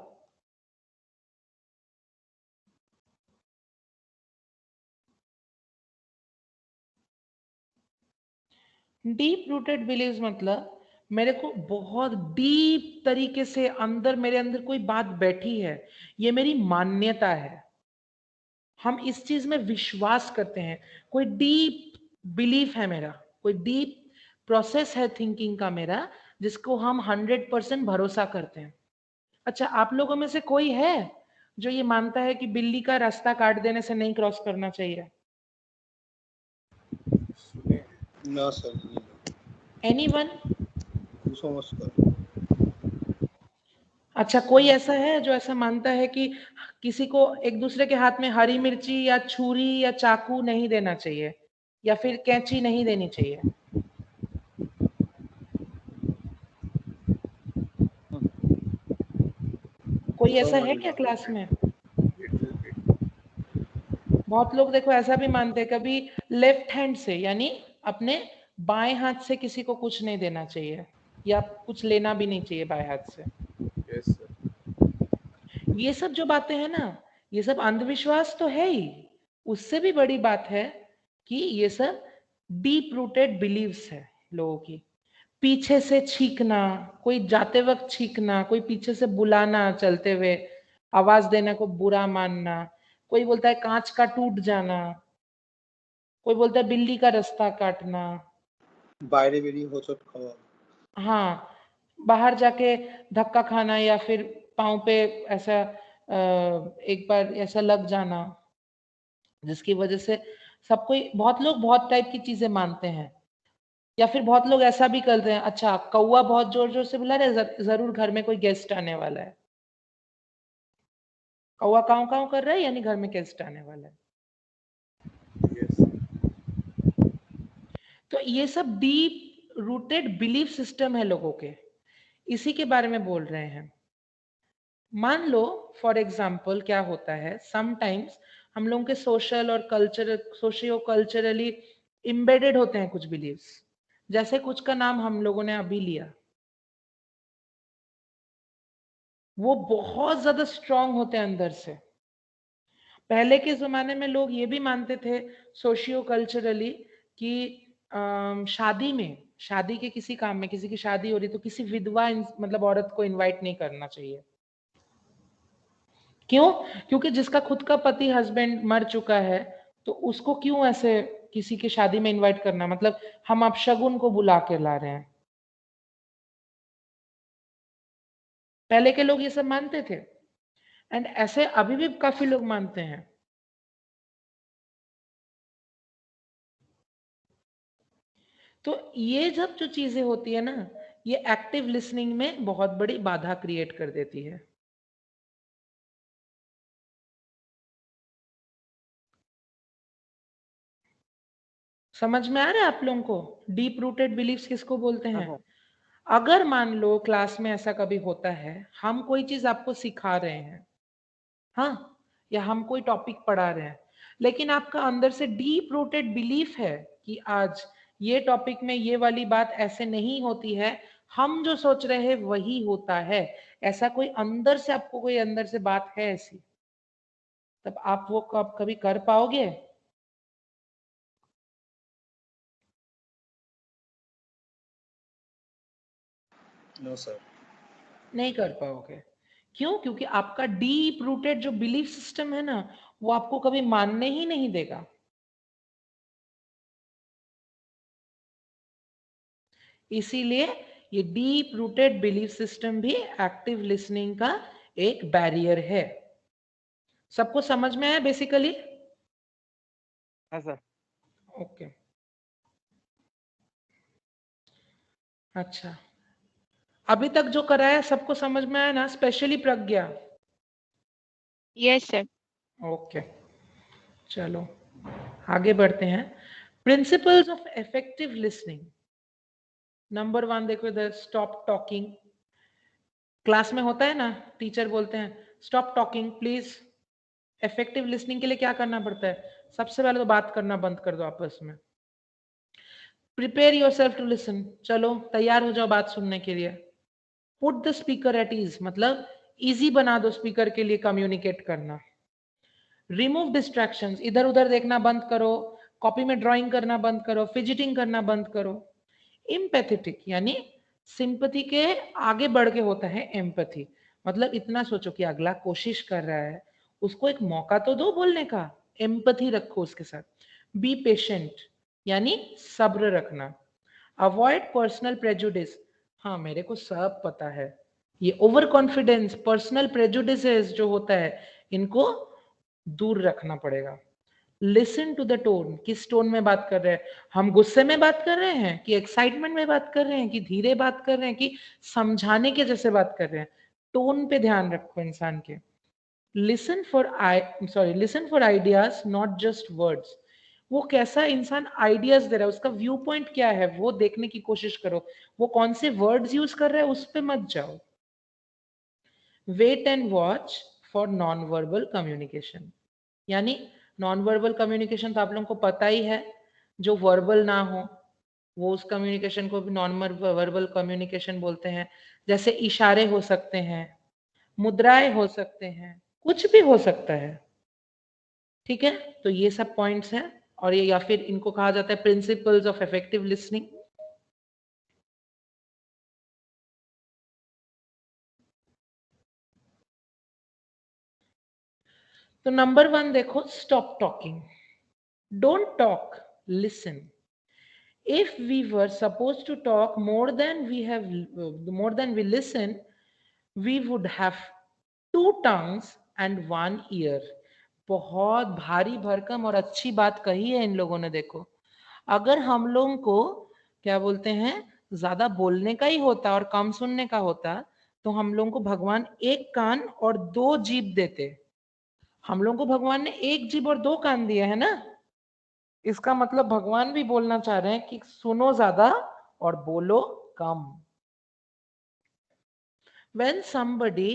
डीप रूटेड बिलीव्स मतलब मेरे को बहुत डीप तरीके से अंदर, मेरे अंदर कोई बात बैठी है, ये मेरी मान्यता है, हम इस चीज में विश्वास करते हैं, कोई डीप बिलीफ है मेरा, कोई डीप प्रोसेस है थिंकिंग का मेरा, जिसको हम 100% भरोसा करते हैं. अच्छा, आप लोगों में से कोई है जो ये मानता है कि बिल्ली का रास्ता काट देने से नहीं क्रॉस करना चाहिए? सुने हैं. ना सर. एनीवन? कुसंस्कार. अच्छा, कोई ऐसा है जो ऐसा मानता है कि किसी को एक दूसरे के हाथ में हरी मिर्ची या छुरी या चाकू नहीं देना चाहिए, या फिर कैंची नहीं देनी चाहिए? कोई ऐसा है क्या क्लास में? Little bit. बहुत लोग देखो ऐसा भी मानते हैं, कभी लेफ्ट हैंड से यानी अपने बाएं हाथ से किसी को कुछ नहीं देना चाहिए, या कुछ लेना भी नहीं चाहिए बाएं हाथ से. Yes sir. ये सब जो बातें हैं ना, ये सब अंधविश्वास तो है ही, उससे भी बड़ी बात है कि ये सब डीप रूटेड बिलीव्स है लोगों की. पीछे से छींकना, कोई जाते वक्त छींकना, कोई पीछे से बुलाना, चलते हुए आवाज देने को बुरा मानना, कोई बोलता है कांच का टूट जाना, कोई बोलता है बिल्ली का रास्ता काटना. বাইরে বেরিয়ে হোঁচট খাওয়া. हाँ, बाहर जाके धक्का खाना, या फिर पाँव पे ऐसा एक बार ऐसा लग जाना, जिसकी वजह से सबको, बहुत लोग बहुत टाइप की चीजें मानते हैं. या फिर बहुत लोग ऐसा भी करते हैं, अच्छा कौवा बहुत जोर जोर से बुला रहे, जरूर घर में कोई गेस्ट आने वाला है, कौवा काव काव कर रहा है यानी घर में गेस्ट आने वाला है. यस. तो ये सब डीप रूटेड बिलीफ सिस्टम है लोगों के, इसी के बारे में बोल रहे हैं. मान लो फॉर एग्जाम्पल क्या होता है, समटाइम्स हम लोगों के सोशल और सोशियो कल्चरली इम्बेडेड होते हैं कुछ बिलीव्स, जैसे कुछ का नाम हम लोगों ने अभी लिया, वो बहुत ज्यादा स्ट्रांग होते हैं अंदर से. पहले के जमाने में लोग ये भी मानते थे सोशियो कल्चरली कि शादी में, शादी के किसी काम में, किसी की शादी हो रही तो किसी विधवा मतलब औरत को इनवाइट नहीं करना चाहिए। क्यों? क्योंकि जिसका खुद का पति हस्बैंड मर चुका है तो उसको क्यों ऐसे किसी की शादी में इनवाइट करना, मतलब हम आप शगुन को बुला के ला रहे हैं। पहले के लोग ये सब मानते थे एंड ऐसे अभी भी काफी लोग मानते हैं। तो ये जब जो चीजें होती है ना, ये एक्टिव लिसनिंग में बहुत बड़ी बाधा क्रिएट कर देती है। समझ में आ रहा है आप लोगों को? डीप रूटेड बिलीफ्स किसको बोलते हाँ हैं? सर। अगर मान लो क्लास में ऐसा कभी होता है, हम कोई चीज आपको सिखा रहे हैं, हाँ, या हम कोई टॉपिक पढ़ा रहे हैं, लेकिन आपका अंदर से डीप रूटेड बिलीफ है कि आज ये टॉपिक में ये वाली बात ऐसे नहीं होती है, हम जो सोच रहे हैं वही होता है, ऐसा कोई अंदर से आपको कोई अंदर से बात है ऐसी, तब आप वो कभी कर पाओगे? No sir. नहीं कर पाओगे। क्यों? क्योंकि आपका डीप रूटेड जो बिलीफ सिस्टम है ना, वो आपको कभी मानने ही नहीं देगा। इसीलिए ये डीप रूटेड बिलीफ सिस्टम भी एक्टिव लिसनिंग का एक बैरियर है। सबको समझ में आया बेसिकली? हाँ सर। ओके, अच्छा, अभी तक जो कराया सबको समझ में आया ना, स्पेशली प्रज्ञा? Yes, sir. ओके, चलो आगे बढ़ते हैं। Principles of effective listening. Number 1 देखो इधर, स्टॉप टॉकिंग। क्लास में होता है ना, टीचर बोलते हैं stop talking please. Effective listening के लिए क्या करना पड़ता है? सबसे पहले तो बात करना बंद कर दो आपस में। प्रिपेयर योरसेल्फ टू लिसन, चलो तैयार हो जाओ बात सुनने के लिए। Put the speaker at ease, मतलब इजी बना दो स्पीकर के लिए कम्युनिकेट करना। रिमूव डिस्ट्रैक्शंस, इधर उधर देखना बंद करो, कॉपी में ड्राइंग करना बंद करो, फिजिटिंग करना बंद करो। एम्पैथेटिक यानी सिंपैथी के आगे बढ़ के होता है एम्पैथी, मतलब इतना सोचो कि अगला कोशिश कर रहा है, उसको एक मौका तो दो बोलने का, एम्पैथी रखो उसके साथ। बी पेशेंट यानी सब्र रखना। अवॉइड पर्सनल प्रेजुडिस, हाँ मेरे को सब पता है, ये ओवर कॉन्फिडेंस, पर्सनल प्रेजुडिसेस जो होता है, इनको दूर रखना पड़ेगा। लिसन टू द टोन, किस टोन में बात कर रहे हैं, हम गुस्से में बात कर रहे हैं कि एक्साइटमेंट में बात कर रहे हैं कि धीरे बात कर रहे हैं कि समझाने के जैसे बात कर रहे हैं, टोन पे ध्यान रखो इंसान के। Listen for ideas not just words, वो कैसा इंसान आइडियाज दे रहा है, उसका व्यू पॉइंट क्या है वो देखने की कोशिश करो, वो कौन से वर्ड्स यूज कर रहा है उस पे मत जाओ। Wait and watch for non verbal communication, यानी नॉन वर्बल कम्युनिकेशन तो आप लोगों को पता ही है, जो वर्बल ना हो वो उस कम्युनिकेशन को भी नॉन वर्बल कम्युनिकेशन बोलते हैं। जैसे इशारे हो सकते हैं, मुद्राएं हो सकते हैं, कुछ भी हो सकता है, ठीक है? तो ये सब पॉइंट्स हैं, और ये या फिर इनको कहा जाता है प्रिंसिपल्स ऑफ इफेक्टिव लिसनिंग। तो नंबर 1 देखो, stop talking, don't talk, listen. If we were supposed to talk more than we listen, we would have 2 tongues and 1 ear. बहुत भारी भरकम और अच्छी बात कही है इन लोगों ने। देखो, अगर हम लोगों को क्या बोलते हैं, ज्यादा बोलने का ही होता और कम सुनने का होता, तो हम लोगों को भगवान 1 कान और 2 जीभ देते। हम लोगों को भगवान ने 1 जीभ और 2 कान दिए है ना, इसका मतलब भगवान भी बोलना चाह रहे हैं कि सुनो ज्यादा और बोलो कम। When somebody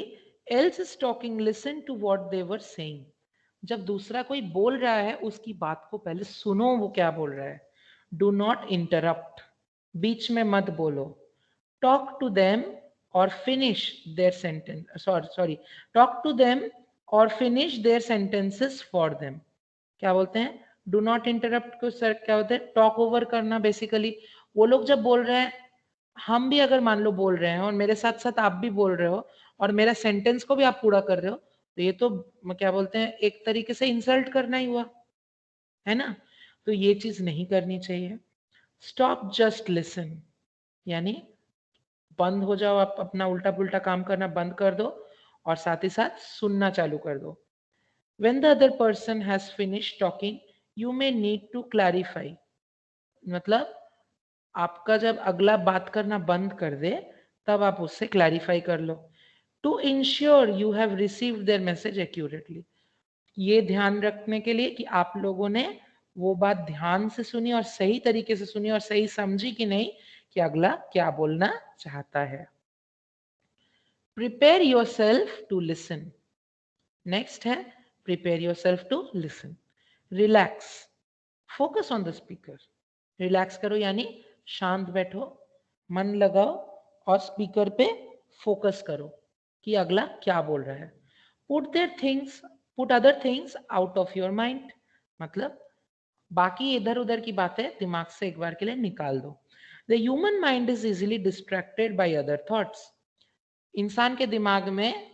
else is talking, listen to what they were saying. जब दूसरा कोई बोल रहा है उसकी बात को पहले सुनो, वो क्या बोल रहा है। Do not interrupt, बीच में मत बोलो। Talk to them or finish their sentence. Talk to them or finish their sentences for them. क्या बोलते हैं? डू नॉट इंटरप्ट को सर क्या होता है, टॉक ओवर करना बेसिकली। वो लोग जब बोल रहे हैं, हम भी अगर मान लो बोल रहे हैं और मेरे साथ साथ आप भी बोल रहे हो और मेरा सेंटेंस को भी आप पूरा कर रहे हो, तो ये तो क्या बोलते हैं, एक तरीके से इंसल्ट करना ही हुआ, है ना। तो ये चीज नहीं करनी चाहिए। स्टॉप जस्ट लिसन, यानी बंद हो जाओ, आप अपना उल्टा पुल्टा काम करना बंद कर दो और साथ ही साथ सुनना चालू कर दो। When the other person has finished talking, you may need to clarify. मतलब आपका जब अगला बात करना बंद कर दे तब आप उससे क्लैरिफाई कर लो। To ensure you have received their message accurately, ये ध्यान रखने के लिए कि आप लोगों ने वो बात ध्यान से सुनी और सही तरीके से सुनी और सही समझी कि नहीं कि अगला क्या बोलना चाहता है। Prepare yourself to listen. Next है prepare yourself to listen. Relax, focus on the speaker. Relax करो यानी शांत बैठो, मन लगाओ और स्पीकर पे फोकस करो कि अगला क्या बोल रहा है। Put other things out of your mind, मतलब बाकी इधर उधर की बातें दिमाग से एक बार के लिए निकाल दो। The human mind is easily distracted by other thoughts. इंसान के दिमाग में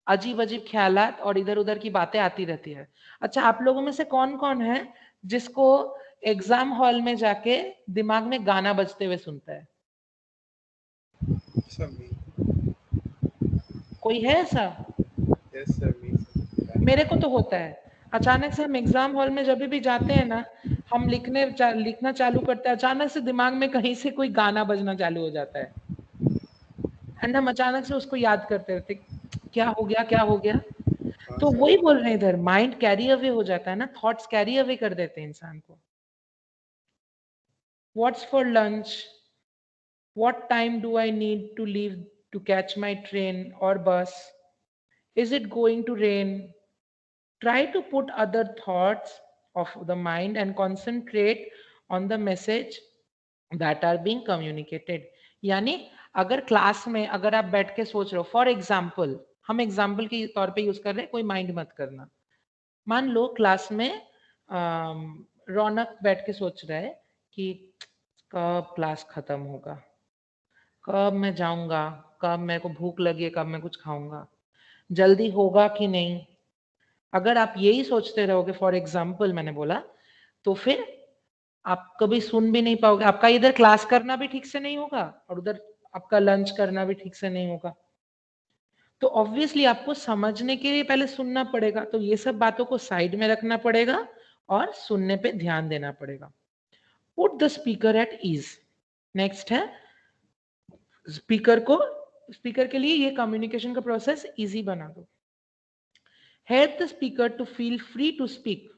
अजीब अजीब ख्यालात और इधर उधर की बातें आती रहती है। अच्छा, आप लोगों में से कौन कौन है जिसको एग्जाम हॉल में जाके दिमाग में गाना बजते हुए सुनता है? कोई है ऐसा? Yes, sir, me. मेरे को तो होता है। अचानक से हम एग्जाम हॉल में जब भी जाते हैं ना, हम लिखना चालू करते हैं, अचानक से दिमाग में कहीं से कोई गाना बजना चालू हो जाता है एंड हम अचानक से उसको याद करते रहते, क्या हो गया क्या हो गया। तो वही बोल रहे हैं इधर, माइंड कैरी अवे हो जाता है ना, थॉट्स कैरी अवे कर देते हैं इंसान को। What's for lunch, what time do I need to leave to catch my train और bus, is it going to rain. Try to put other thoughts of the mind and concentrate on the message that are being communicated. यानी अगर class में अगर आप बैठ के सोच रहे हो, फॉर एग्जाम्पल, हम एग्जाम्पल के तौर पे यूज कर रहे हैं, कोई माइंड मत करना। मान लो क्लास में रौनक बैठ के सोच रहा है कि कब क्लास खत्म होगा, कब मैं जाऊंगा, कब मेरे को भूख लगी है, कब मैं कुछ खाऊंगा, जल्दी होगा कि नहीं। अगर आप यही सोचते रहोगे, फॉर एग्जाम्पल मैंने बोला, तो फिर आप कभी सुन भी नहीं पाओगे, आपका इधर क्लास करना भी ठीक से नहीं होगा और उधर आपका लंच करना भी ठीक से नहीं होगा। तो ऑब्वियसली आपको समझने के लिए पहले सुनना पड़ेगा, तो ये सब बातों को साइड में रखना पड़ेगा और सुनने पे ध्यान देना पड़ेगा। Put the speaker at ease. Next है स्पीकर के लिए ये कम्युनिकेशन का प्रोसेस इजी बना दो। Help the speaker to feel free to speak,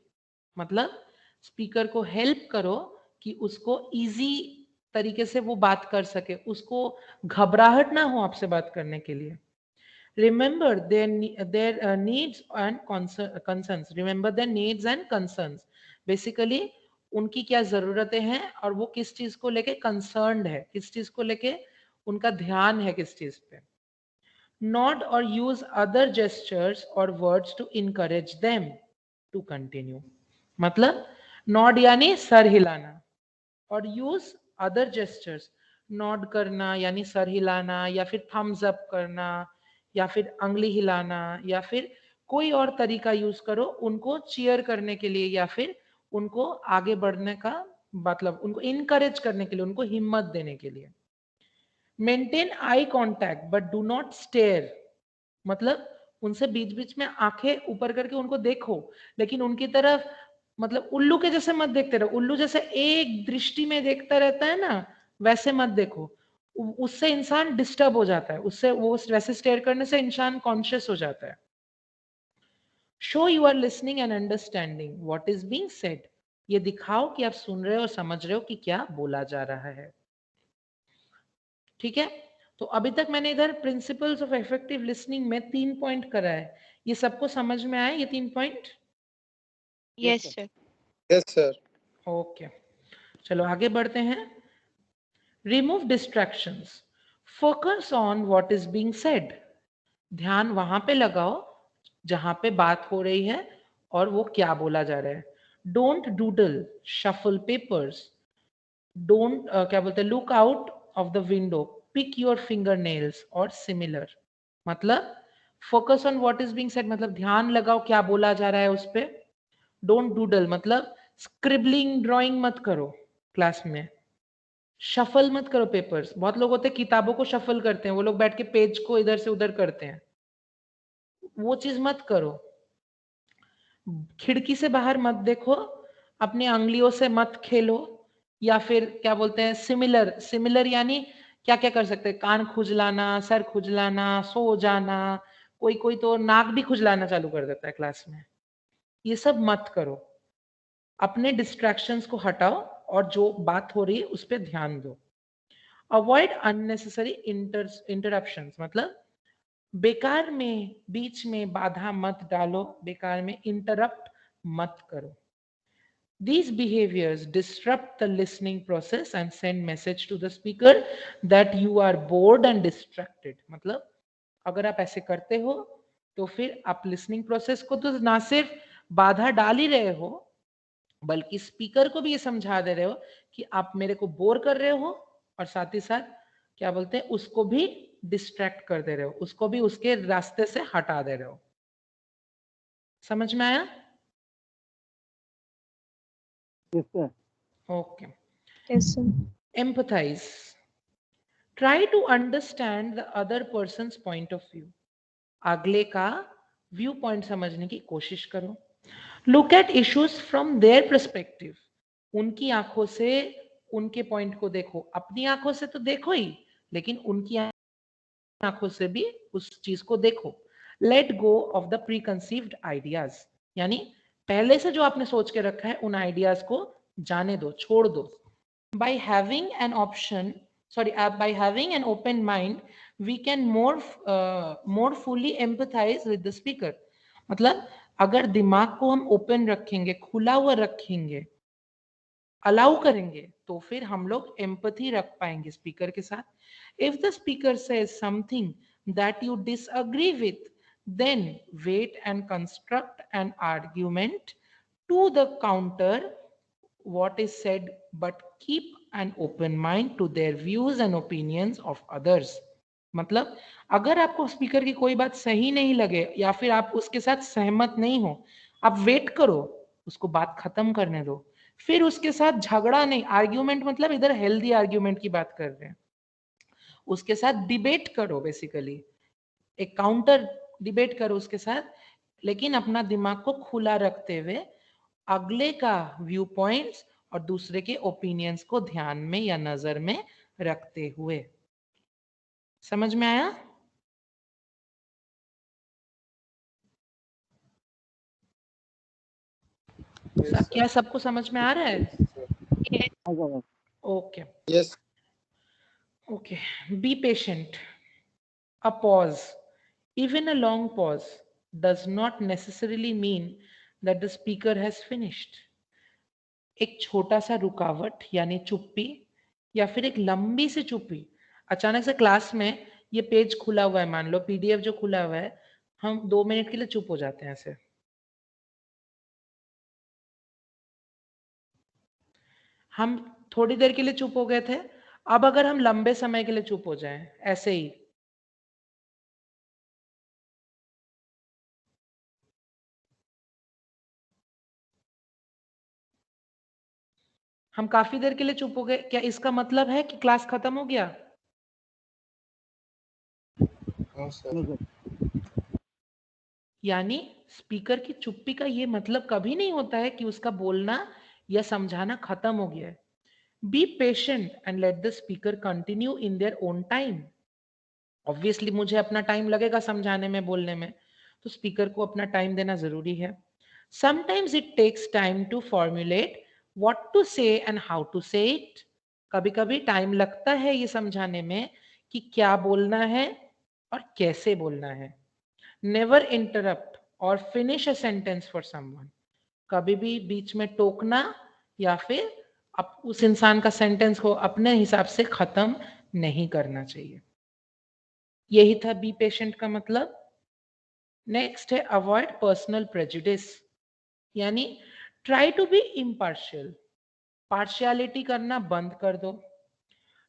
मतलब स्पीकर को हेल्प करो कि उसको इजी तरीके से वो बात कर सके, उसको घबराहट ना हो आपसे बात करने के लिए। Remember there needs and concerns. Remember there needs and concerns, basically उनकी क्या जरूरतें हैं और वो किस चीज को लेके कंसर्न्ड है, किस चीज को लेके उनका ध्यान है, किस चीज पे। Nod or use other gestures or words to encourage them to continue. मतलब nod यानी सर हिलाना और use other gestures, nod करना यानी सर हिलाना या फिर thumbs up करना या फिर अंगली हिलाना या फिर कोई और तरीका यूज करो उनको चीयर करने के लिए या फिर उनको आगे बढ़ने का, मतलब उनको इनकरेज करने के लिए, उनको हिम्मत देने के लिए। Maintain eye contact but do not stare, मतलब उनसे बीच बीच में आंखें ऊपर करके उनको देखो, लेकिन उनकी तरफ मतलब उल्लू के जैसे मत देखते रहो। उल्लू जैसे एक दृष्टि में देखता रहता है ना, वैसे मत देखो, उससे इंसान डिस्टर्ब हो जाता है, उससे वो वैसे स्टेयर करने से इंसान कॉन्शियस हो जाता है। Show you are listening and understanding what is being said, ये दिखाओ कि आप सुन रहे हो और समझ रहे हो कि क्या बोला जा रहा है। ठीक है, तो अभी तक मैंने इधर प्रिंसिपल्स ऑफ इफेक्टिव लिसनिंग में 3 पॉइंट करा है, ये सबको समझ में आए ये 3 point? Yes, sir. Yes, sir. Okay, चलो आगे बढ़ते हैं। Remove distractions, focus on what is being said, ध्यान वहां पे लगाओ जहां पे बात हो रही है और वो क्या बोला जा रहा है। Don't doodle, shuffle papers, don't क्या बोलते हैं, look out of the window, pick your fingernails और सिमिलर। मतलब focus on what is being said, मतलब ध्यान लगाओ क्या बोला जा रहा है उस पे। डोंट डूडल मतलब स्क्रिबलिंग ड्राइंग मत करो क्लास में। शफल मत करो पेपर्स, बहुत लोग होते हैं किताबों को शफल करते हैं, वो लोग बैठ के पेज को इधर से उधर करते हैं, वो चीज मत करो। खिड़की से बाहर मत देखो, अपनी अंगुलियों से मत खेलो, या फिर क्या बोलते हैं सिमिलर, सिमिलर यानी क्या क्या कर सकते हैं, कान खुजलाना, सर खुजलाना, सो जाना, कोई कोई तो नाक भी खुजलाना चालू कर देता है क्लास में, ये सब मत करो। अपने डिस्ट्रैक्शंस को हटाओ और जो बात हो रही है उस पर ध्यान दो। अवॉइड अननेसेसरी इंटरप्शंस, मतलब बेकार में बीच में बाधा मत डालो, बेकार में इंटरप्ट मत करो। These behaviors disrupt the listening process and send message to the speaker that you are bored and distracted. मतलब अगर आप ऐसे करते हो तो फिर आप लिसनिंग प्रोसेस को तो ना सिर्फ बाधा डाल ही रहे हो, बल्कि स्पीकर को भी ये समझा दे रहे हो कि आप मेरे को बोर कर रहे हो, और साथ ही साथ क्या बोलते हैं उसको भी डिस्ट्रैक्ट कर दे रहे हो, उसको भी उसके रास्ते से हटा दे रहे हो। समझ में आया? Yes, sir. Okay. Yes, sir. Empathize. Try to understand the other person's point of view. अगले का व्यू पॉइंट समझने की कोशिश करो। Look at issues from their perspective. उनकी आंखों से उनके पॉइंट को देखो, अपनी आंखों से तो देखो ही, लेकिन उनकी आंखों से भी उस चीज को देखो। Let go of the preconceived ideas. यानी पहले से जो आपने सोच के रखा है उन आइडियाज को जाने दो, छोड़ दो। By having an option, by having an open mind, we can more fully empathize with the speaker. मतलब अगर दिमाग को हम ओपन रखेंगे, खुला हुआ रखेंगे, अलाउ करेंगे, तो फिर हम लोग एम्पथी रख पाएंगे स्पीकर के साथ। If the speaker says something that you disagree with, then wait and construct an argument to the counter what is said, but keep an open mind to their views and opinions of others. मतलब अगर आपको speaker की कोई बात सही नहीं लगे या फिर आप उसके साथ सहमत नहीं हो, आप वेट करो, उसको बात खत्म करने दो, फिर उसके साथ झगड़ा नहीं, आर्ग्यूमेंट मतलब इधर हेल्दी आर्ग्यूमेंट की बात कर रहे हैं, उसके साथ डिबेट करो, बेसिकली एक काउंटर डिबेट करो उसके साथ, लेकिन अपना दिमाग को खुला रखते हुए अगले का व्यू पॉइंट्स और दूसरे के ओपिनियंस को ध्यान में या नजर में रखते हुए। समझ में आया? क्या सबको समझ में आ रहा है? Yes. Okay Yes. Okay. Be patient. A pause, even a long pause, does not necessarily mean that the speaker has finished. एक छोटा सा रुकावट यानी चुप्पी, या फिर एक लंबी सी चुप्पी, अचानक से क्लास में ये पेज खुला हुआ है, मान लो पीडीएफ जो खुला हुआ है, हम 2 मिनट के लिए चुप हो जाते हैं ऐसे। हम थोड़ी देर के लिए चुप हो गए थे, अब अगर हम लंबे समय के लिए चुप हो जाएं ऐसे ही, हम काफी देर के लिए चुप हो गए, क्या इसका मतलब है कि क्लास खत्म हो गया? हाँ सर। No, sir. यानी स्पीकर की चुप्पी का ये मतलब कभी नहीं होता है कि उसका बोलना या समझाना खत्म हो गया है। Be patient and let the speaker continue in their own time. Obviously मुझे अपना टाइम लगेगा समझाने में, बोलने में, तो स्पीकर को अपना टाइम देना जरूरी है। Sometimes it takes time to formulate what to say and how to say it. कभी कभी टाइम लगता है ये समझाने में कि क्या बोलना है और कैसे बोलना है। नेवर इंटरप्ट और finish a sentence for someone. कभी भी बीच में टोकना या फिर उस इंसान का सेंटेंस को अपने हिसाब से खत्म नहीं करना चाहिए। यही था बी पेशेंट का मतलब। नेक्स्ट है अवॉइड पर्सनल प्रेजुडिस, यानी try to be impartial, partiality करना बंद कर दो.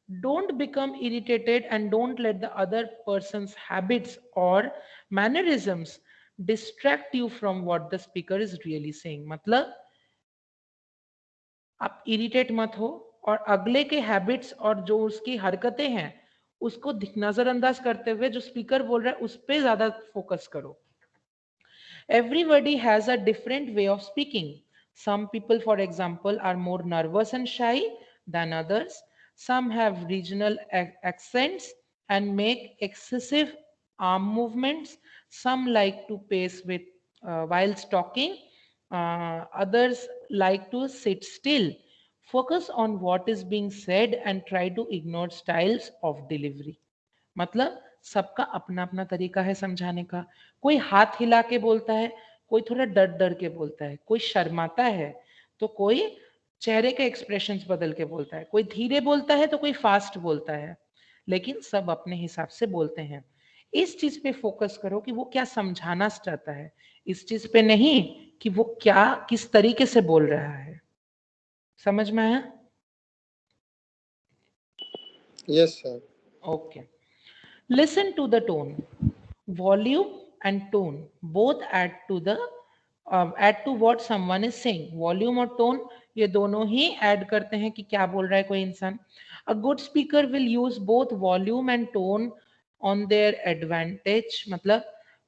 Don't become irritated and don't let the other person's habits or mannerisms distract you from what the speaker is really saying. मतलब आप इरिटेट मत हो और अगले के हैबिट्स और जो उसकी हरकतें हैं उसको नजरअंदाज करते हुए जो स्पीकर बोल रहा है उस पर ज्यादा फोकस करो. Everybody has a different way of speaking. Some people, for example, are more nervous and shy than others. Some have regional accents and make excessive arm movements. Some like to pace with whilst talking. Others like to sit still. Focus on what is being said and try to ignore styles of delivery. मतलब सबका अपना अपना तरीका है समझाने का. कोई हाथ हिला के बोलता है, कोई थोड़ा डर डर के बोलता है, कोई शर्माता है तो कोई चेहरे के एक्सप्रेशंस बदल के बोलता है, कोई धीरे बोलता है तो कोई फास्ट बोलता है, लेकिन सब अपने हिसाब से बोलते हैं. इस चीज पे फोकस करो कि वो क्या समझाना चाहता है, इस चीज पे नहीं कि वो क्या किस तरीके से बोल रहा है. समझ में आया? Yes, sir. Okay. Listen to the tone. Volume and tone both add to what someone is saying. Volume और tone ये दोनों ही add करते हैं कि क्या बोल रहा है कोई इंसान. A good speaker will use both volume and tone on their advantage. मतलब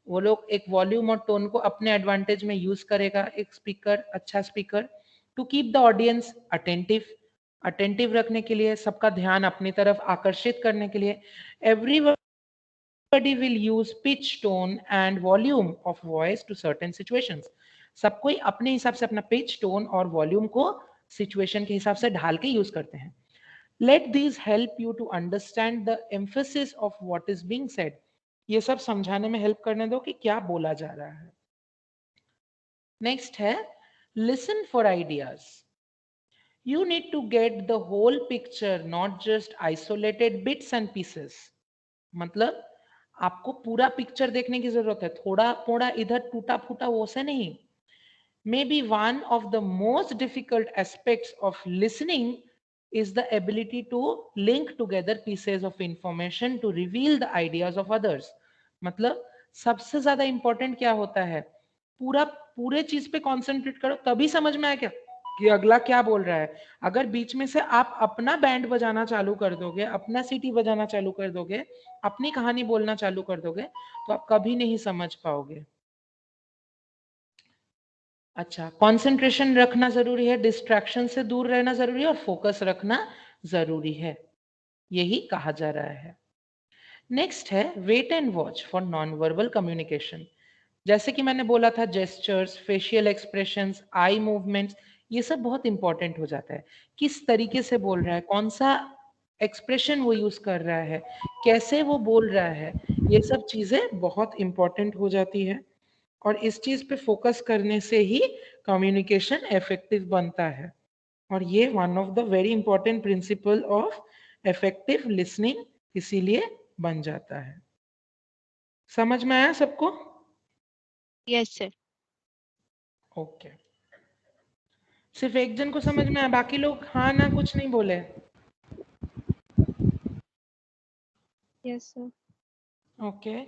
वो लोग एक वॉल्यूम और टोन को अपने एडवांटेज में यूज करेगा एक स्पीकर, अच्छा speaker, to keep the audience attentive रखने के लिए, सबका ध्यान अपनी तरफ आकर्षित करने के लिए. Everybody will use pitch, tone and volume of voice to certain situations. सब कोई अपने हिसाब से अपना पिच, टोन और वॉल्यूम को सिचुएशन के हिसाब से ढाल के यूज करते हैं. Let these help you to understand the emphasis of what is being said. ये सब समझाने में हेल्प करने दो कि क्या बोला जा रहा है. नेक्स्ट है listen for ideas. You need to get the whole picture, not just isolated bits and pieces. मतलब आपको पूरा पिक्चर देखने की जरूरत है, थोड़ा थोड़ा इधर टूटा फूटा वो से नहीं. Maybe one of the most difficult aspects of listening is the ability to link together pieces of information to reveal the ideas of others. मतलब सबसे ज्यादा इंपॉर्टेंट क्या होता है, पूरे चीज पे कॉन्सेंट्रेट करो तभी समझ में आए क्या कि अगला क्या बोल रहा है. अगर बीच में से आप अपना बैंड बजाना चालू कर दोगे, अपना सीटी बजाना चालू कर दोगे, अपनी कहानी बोलना चालू कर दोगे तो आप कभी नहीं समझ पाओगे. अच्छा, कंसंट्रेशन रखना जरूरी है, डिस्ट्रैक्शन से दूर रहना जरूरी है और फोकस रखना जरूरी है, यही कहा जा रहा है. नेक्स्ट है wait and watch for non verbal communication. जैसे कि मैंने बोला था gestures, facial expressions, eye movements, ये सब बहुत इंपॉर्टेंट हो जाता है. किस तरीके से बोल रहा है, कौन सा एक्सप्रेशन वो यूज कर रहा है, कैसे वो बोल रहा है, ये सब चीजें बहुत इंपॉर्टेंट हो जाती है. और इस चीज पे फोकस करने से ही कम्युनिकेशन इफेक्टिव बनता है. और ये one of the very important principle of effective listening इसीलिए बन जाता है. समझ में आया सबको? Yes, sir. ओके. सिर्फ एक जन को समझ में आया, बाकी लोग हाँ ना कुछ नहीं बोले? Yes, sir. Okay.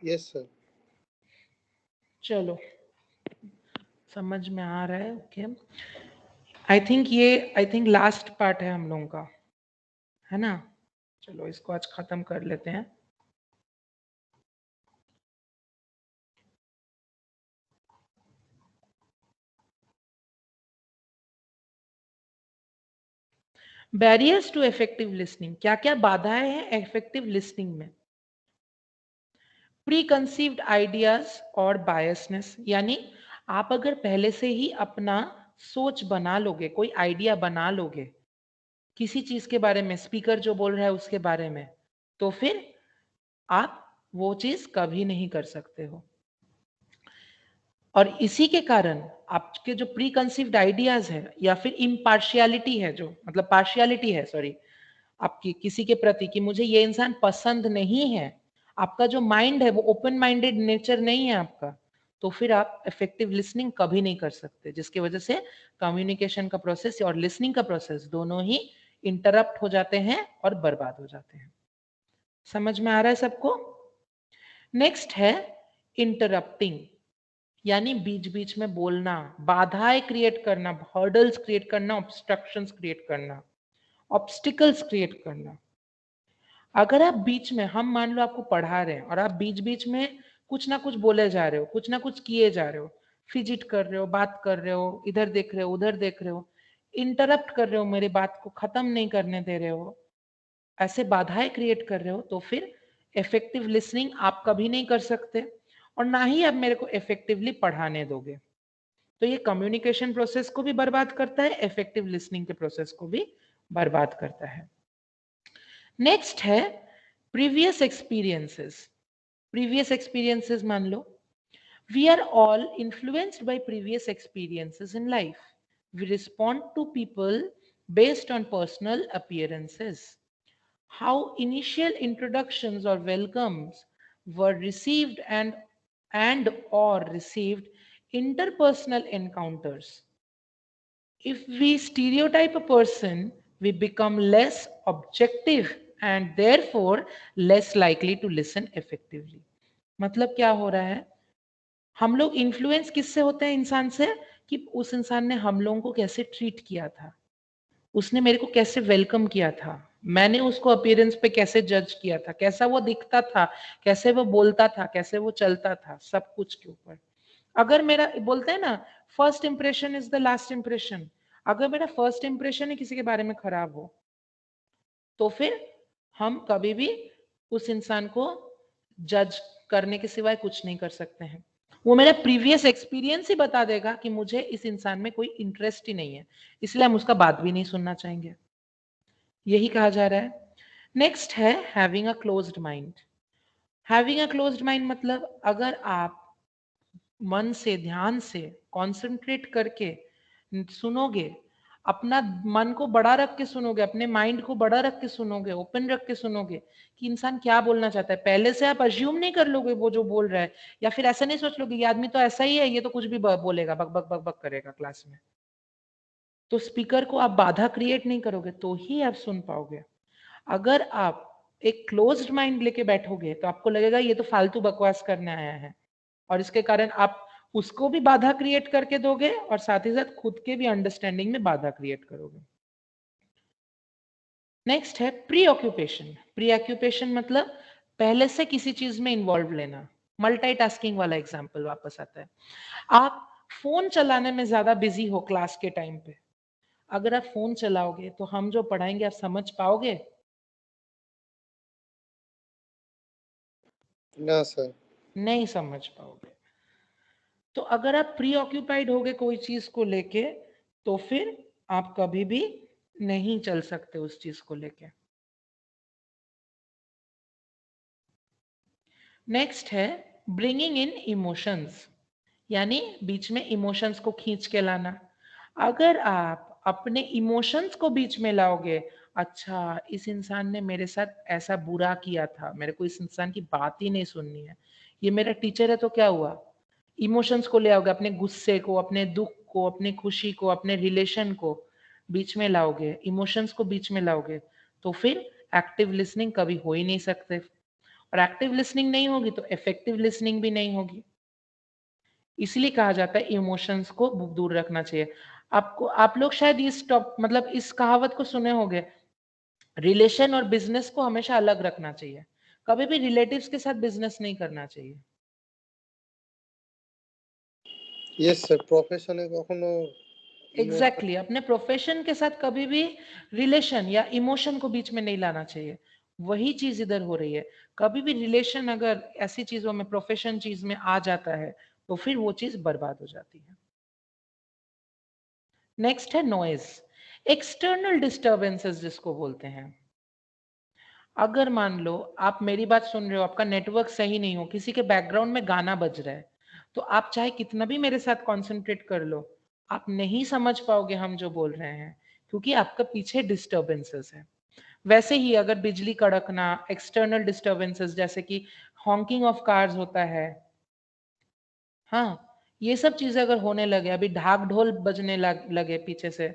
Yes, sir. चलो समझ में आ रहा है. Okay. I think last part है हम लोगों का, है ना? चलो इसको आज खत्म कर लेते हैं. Barriers to effective listening. क्या क्या बाधाएं हैं इफेक्टिव लिसनिंग में? प्री कंसीव्ड आइडियाज और बायसनेस, यानी आप अगर पहले से ही अपना सोच बना लोगे, कोई आइडिया बना लोगे किसी चीज के बारे में, स्पीकर जो बोल रहा है उसके बारे में, तो फिर आप वो चीज कभी नहीं कर सकते हो. और इसी के कारण आपके जो प्री कंसीव्ड आइडियाज है या फिर इम्पार्शियलिटी है, जो मतलब पार्शियलिटी है, सॉरी, आपकी किसी के प्रति कि मुझे ये इंसान पसंद नहीं है, आपका जो माइंड है वो ओपन माइंडेड नेचर नहीं है आपका, तो फिर आप इफेक्टिव लिसनिंग कभी नहीं कर सकते, जिसकी वजह से कम्युनिकेशन का प्रोसेस और लिसनिंग का प्रोसेस दोनों ही इंटरप्ट हो जाते हैं और बर्बाद हो जाते हैं। समझ में आ रहा है सबको? नेक्स्ट है इंटरप्टिंग, यानी बीच बीच में बोलना, बाधाएं क्रिएट करना, हर्डल्स क्रिएट करना, ऑब्स्ट्रक्शंस क्रिएट करना, ऑब्स्टिकल्स क्रिएट करना। अगर आप बीच में, हम मान लो आपको पढ़ा रहे हैं और आप बीच बीच में कुछ ना कुछ बोले जा रहे हो, कुछ ना कुछ किए जा रहे हो, फिजिट कर रहे हो, बात कर रहे हो, इधर देख रहे हो, उधर देख रहे हो, इंटरप्ट कर रहे हो, मेरी बात को खत्म नहीं करने दे रहे हो, ऐसे बाधाएं क्रिएट कर रहे हो, तो फिर इफेक्टिव लिसनिंग आप कभी नहीं कर सकते और ना ही आप मेरे को इफेक्टिवली पढ़ाने दोगे। तो ये कम्युनिकेशन प्रोसेस को भी बर्बाद करता है, इफेक्टिव लिसनिंग के प्रोसेस को भी बर्बाद करता है। नेक्स्ट है प्रीवियस एक्सपीरियंसेस। प्रीवियस एक्सपीरियंसेस मान लो, we are all influenced by previous experiences in life. We respond to people based on personal appearances. How initial introductions or welcomes were received and or received interpersonal encounters. If we stereotype a person, we become less objective and therefore less likely to listen effectively. मतलब क्या हो रहा है, हम लोग influence किससे होते हैं इंसान से, कि उस इंसान ने हम लोगों को कैसे ट्रीट किया था, उसने मेरे को कैसे वेलकम किया था, मैंने उसको अपीयरेंस पे कैसे जज किया था, कैसा वो दिखता था, कैसे वो बोलता था, कैसे वो चलता था, सब कुछ के ऊपर। अगर मेरा, बोलते हैं ना, first impression is the last impression, अगर मेरा फर्स्ट इंप्रेशन ही किसी के बारे में खराब हो तो फिर हम कभी भी उस इंसान को जज करने के सिवाय कुछ नहीं कर सकते हैं। वो मेरा प्रीवियस एक्सपीरियंस ही बता देगा कि मुझे इस इंसान में कोई इंटरेस्ट ही नहीं है, इसलिए हम उसका बात भी नहीं सुनना चाहेंगे, यही कहा जा रहा है। नेक्स्ट है having a closed mind. Having a closed mind मतलब अगर आप मन से, ध्यान से, कॉन्सेंट्रेट करके सुनोगे, अपना मन को बड़ा रख के सुनोगे, अपने माइंड को बड़ा रख के सुनोगे, ओपन रख के सुनोगे कि इंसान क्या बोलना चाहता है, पहले से आप अज्यूम नहीं कर लोगे वो जो बोल रहा है, या फिर ऐसा नहीं सोच लोगे ये आदमी तो ऐसा ही है, ये तो कुछ भी बोलेगा, बक बक बक बक करेगा क्लास में। तो स्पीकर को आप बाधा क्रिएट नहीं करोगे तो ही आप सुन पाओगे। अगर आप एक क्लोज्ड माइंड लेके बैठोगे तो आपको लगेगा ये तो फालतू बकवास करने आया है, और इसके कारण आप उसको भी बाधा क्रिएट करके दोगे और साथ ही साथ खुद के भी अंडरस्टैंडिंग में बाधा क्रिएट करोगे। नेक्स्ट है प्री ऑक्यूपेशन। प्री ऑक्यूपेशन मतलब पहले से किसी चीज में इन्वॉल्व लेना। मल्टीटास्किंग वाला एग्जांपल वापस आता है। आप फोन चलाने में ज्यादा बिजी हो क्लास के टाइम पे, अगर आप फोन चलाओगे तो हम जो पढ़ाएंगे आप समझ पाओगे? ना सर, नहीं समझ पाओगे। तो अगर आप प्री ऑक्यूपाइड होगे कोई चीज को लेके तो फिर आप कभी भी नहीं चल सकते उस चीज को लेके। नेक्स्ट है ब्रिंगिंग इन इमोशंस, यानी बीच में इमोशंस को खींच के लाना। अगर आप अपने इमोशंस को बीच में लाओगे, अच्छा इस इंसान ने मेरे साथ ऐसा बुरा किया था, मेरे को इस इंसान की बात ही नहीं सुननी है, ये मेरा टीचर है तो क्या हुआ, इमोशंस को ले आओगे, अपने गुस्से को, अपने दुख को, अपनी खुशी को, अपने रिलेशन को बीच में लाओगे, इमोशंस को बीच में लाओगे, तो फिर एक्टिव लिसनिंग कभी हो ही नहीं सकते, और एक्टिव लिसनिंग नहीं होगी तो इफेक्टिव लिसनिंग भी नहीं होगी। इसलिए कहा जाता है इमोशंस को दूर रखना चाहिए। आपको, आप लोग शायद इस मतलब इस कहावत को सुने होंगे, रिलेशन और बिजनेस को हमेशा अलग रखना चाहिए, कभी भी रिलेटिव्स के साथ बिजनेस नहीं करना चाहिए। यस सर, प्रोफेशने कखनो एग्जैक्टली अपने प्रोफेशन के साथ कभी भी रिलेशन या इमोशन को बीच में नहीं लाना चाहिए, वही चीज इधर हो रही है। कभी भी रिलेशन अगर ऐसी चीजों में, प्रोफेशन चीज में आ जाता है तो फिर वो चीज बर्बाद हो जाती है। नेक्स्ट है नॉइज, एक्सटर्नल डिस्टर्बेंसेस जिसको बोलते हैं। अगर मान लो आप मेरी बात सुन रहे हो, आपका नेटवर्क सही नहीं हो, किसी के बैकग्राउंड में गाना बज रहा है, तो आप चाहे कितना भी मेरे साथ कंसंट्रेट कर लो, आप नहीं समझ पाओगे हम जो बोल रहे हैं, क्योंकि आपका पीछे डिस्टर्बेंसेस है। वैसे ही अगर बिजली कड़कना, एक्सटर्नल डिस्टर्बेंसेस जैसे कि हॉकिंग ऑफ कार्स होता है हाँ, ये सब चीजें अगर होने लगे, अभी ढाक ढोल बजने लगे पीछे से,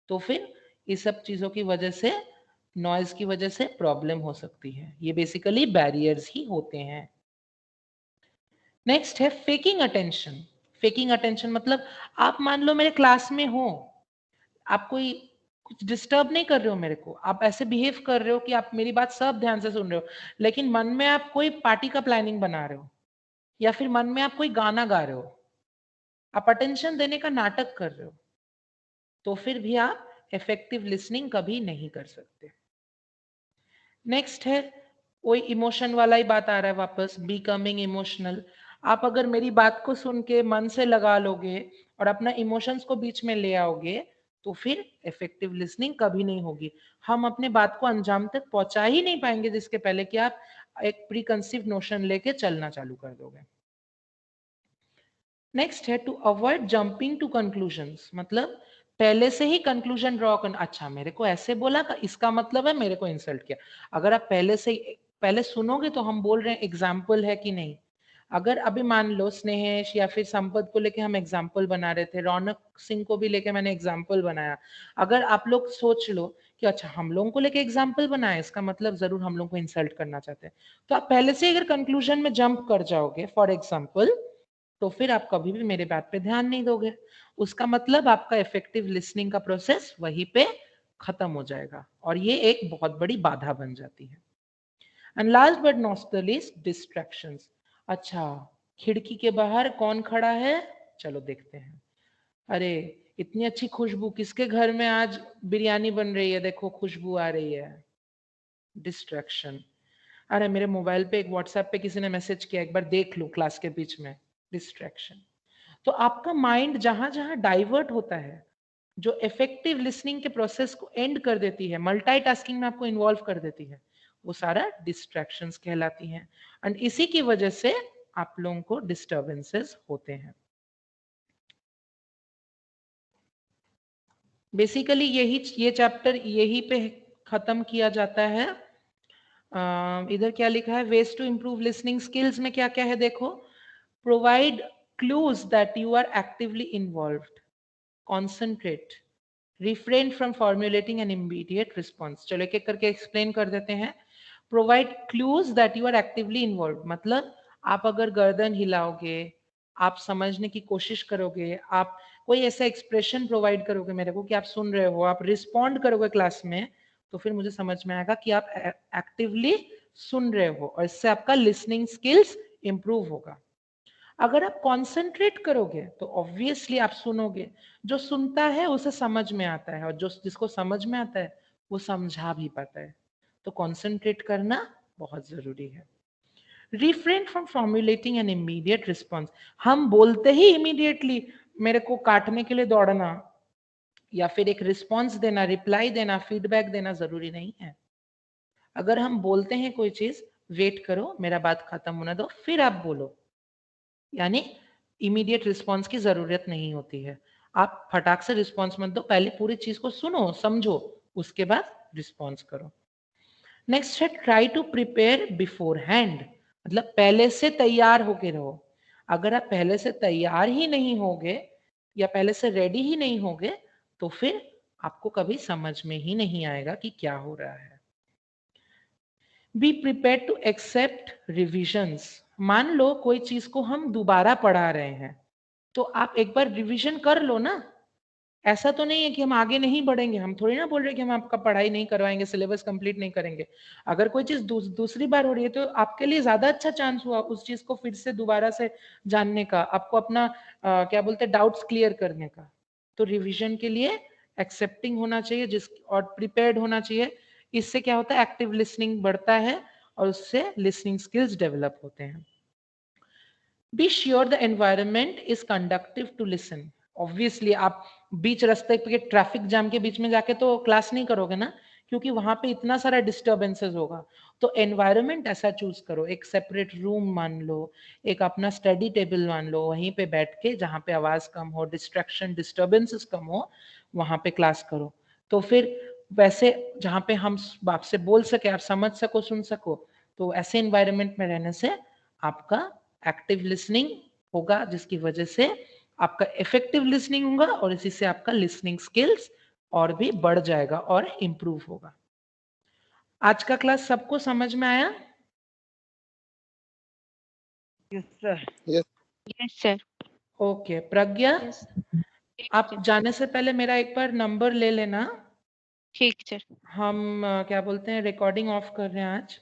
तो फिर इस सब चीजों की वजह से, नॉइज की वजह से प्रॉब्लम हो सकती है। ये बेसिकली बैरियर्स ही होते हैं। नेक्स्ट है फेकिंग अटेंशन। फेकिंग अटेंशन मतलब आप मान लो मेरे क्लास में हो, आप कोई कुछ डिस्टर्ब नहीं कर रहे हो मेरे को, आप ऐसे बिहेव कर रहे हो कि आप मेरी बात सब ध्यान से सुन रहे हो, लेकिन मन में आप कोई पार्टी का प्लानिंग बना रहे हो, या फिर मन में आप कोई गाना गा रहे हो, आप अटेंशन देने का नाटक कर रहे हो, तो फिर भी आप इफेक्टिव लिसनिंग कभी नहीं कर सकते। नेक्स्ट है वही इमोशन वाला ही बात आ रहा है वापस, बिकमिंग इमोशनल। आप अगर मेरी बात को सुन के मन से लगा लोगे और अपना इमोशंस को बीच में ले आओगे, तो फिर इफेक्टिव लिसनिंग कभी नहीं होगी। हम अपने बात को अंजाम तक पहुंचा ही नहीं पाएंगे जिसके पहले कि आप एक प्री कंसीव नोशन लेके चलना चालू कर दोगे। नेक्स्ट है to avoid jumping to conclusions, मतलब पहले से ही कंक्लूजन ड्रॉ करना, अच्छा मेरे को ऐसे बोला का इसका मतलब है मेरे को इंसल्ट किया। अगर आप पहले सुनोगे तो हम बोल रहे हैं एग्जाम्पल है कि नहीं। अगर अभी मान लो स्नेहेश या फिर संपत को लेके हम एग्जाम्पल बना रहे थे, रौनक सिंह को भी लेके मैंने एग्जाम्पल बनाया, अगर आप लोग सोच लो कि अच्छा हम लोगों को लेके एग्जाम्पल बनाया, इसका मतलब जरूर हम लोग को इंसल्ट करना चाहते हैं, तो आप पहले से अगर कंक्लूजन में जंप कर जाओगे फॉर एग्जाम्पल, तो फिर आप कभी भी मेरे बात पे ध्यान नहीं दोगे। उसका मतलब आपका इफेक्टिव लिसनिंग का प्रोसेस वहीं पे खत्म हो जाएगा, और ये एक बहुत बड़ी बाधा बन जाती है। And last but not the least, distractions. अच्छा, खिड़की के बाहर कौन खड़ा है, चलो देखते हैं। अरे इतनी अच्छी खुशबू, किसके घर में आज बिरयानी बन रही है, देखो खुशबू आ रही है, डिस्ट्रैक्शन। अरे मेरे मोबाइल पे एक व्हाट्सएप पे किसी ने मैसेज किया, एक बार देख लो क्लास के बीच में, डिस्ट्रैक्शन। तो आपका माइंड जहां जहां डाइवर्ट होता है, जो इफेक्टिव लिसनिंग के प्रोसेस को एंड कर देती है, मल्टीटास्किंग में आपको इन्वॉल्व कर देती है, वो सारा डिस्ट्रैक्शंस कहलाती हैं। एंड इसी की वजह से आप लोगों को डिस्टर्बेंसेस होते हैं। बेसिकली ये चैप्टर यही पे खत्म किया जाता है। इधर क्या लिखा है, ways to improve listening skills में क्या क्या है देखो। Provide clues that you are actively involved, concentrate, refrain from formulating an immediate response। चलो एक एक करके एक्सप्लेन कर देते हैं। provide clues that you are actively involved, मतलब आप अगर गर्दन हिलाओगे, आप समझने की कोशिश करोगे, आप कोई ऐसा एक्सप्रेशन प्रोवाइड करोगे मेरे को कि आप सुन रहे हो, आप रिस्पॉन्ड करोगे क्लास में, तो फिर मुझे समझ में आएगा कि आप एक्टिवली सुन रहे हो, और इससे आपका लिसनिंग स्किल्स इंप्रूव होगा। अगर आप कंसंट्रेट करोगे तो ऑब्वियसली आप सुनोगे, जो सुनता है उसे समझ में आता है, और जो जिसको समझ में आता है वो समझा भी पाता है। तो कंसंट्रेट करना बहुत जरूरी है। Refrain from formulating an immediate response, हम बोलते ही इमीडिएटली मेरे को काटने के लिए दौड़ना, या फिर एक रिस्पॉन्स देना, रिप्लाई देना, फीडबैक देना जरूरी नहीं है। अगर हम बोलते हैं कोई चीज, वेट करो मेरा बात खत्म होना दो फिर आप बोलो, यानी इमीडिएट रिस्पॉन्स की जरूरत नहीं होती है। आप फटाक से रिस्पॉन्स मत दो, पहले पूरी चीज को सुनो समझो, उसके बाद रिस्पॉन्स करो। नेक्स्ट है try to prepare beforehand, मतलब पहले से तैयार होके रहो। अगर आप पहले से तैयार ही नहीं होगे या पहले से रेडी ही नहीं होगे, तो फिर आपको कभी समझ में ही नहीं आएगा कि क्या हो रहा है। Be prepare to accept revisions, मान लो कोई चीज को हम दोबारा पढ़ा रहे हैं, तो आप एक बार रिवीजन कर लो ना। ऐसा तो नहीं है कि हम आगे नहीं बढ़ेंगे, हम थोड़ी ना बोल रहे कि हम आपका पढ़ाई नहीं करवाएंगे, सिलेबस कंप्लीट नहीं करेंगे। अगर कोई चीज दूसरी बार हो रही है तो आपके लिए ज्यादा अच्छा चांस हुआ उस चीज को फिर से दोबारा से जानने का, आपको अपना क्या बोलते हैं डाउट्स क्लियर करने का। तो रिवीजन के लिए एक्सेप्टिंग होना चाहिए और प्रिपेयर्ड होना चाहिए। इससे क्या होता है, एक्टिव लिसनिंग बढ़ता है और उससे लिसनिंग स्किल्स डेवलप होते हैं। Be sure the environment is conductive to listen, obviously आप बीच रास्ते पे ट्रैफिक जाम के बीच में जाके तो क्लास नहीं करोगे ना, क्योंकि वहां पे इतना सारा डिस्टर्बेंसेस होगा। तो एनवायरमेंट ऐसा चूज करो, एक सेपरेट रूम मान लो, एक अपना स्टडी टेबल मान लो, वहीं पे बैठ के जहाँ पे आवाज कम हो, डिस्ट्रैक्शन डिस्टर्बेंसेस कम हो, वहां पे क्लास करो। तो फिर वैसे जहाँ पे हम आपसे बोल सके, आप समझ सको, सुन सको, तो ऐसे एनवायरमेंट में रहने से आपका एक्टिव लिसनिंग होगा, जिसकी वजह से आपका इफेक्टिव लिसनिंग होगा और इसी से आपका लिसनिंग स्किल्स और भी बढ़ जाएगा और इम्प्रूव होगा। आज का क्लास सबको समझ में आया? Yes sir. Yes, sir. Okay Pragya, Yes. आप जाने से पहले मेरा एक बार नंबर ले लेना। ठीक सर। हम क्या बोलते हैं, रिकॉर्डिंग ऑफ कर रहे हैं आज।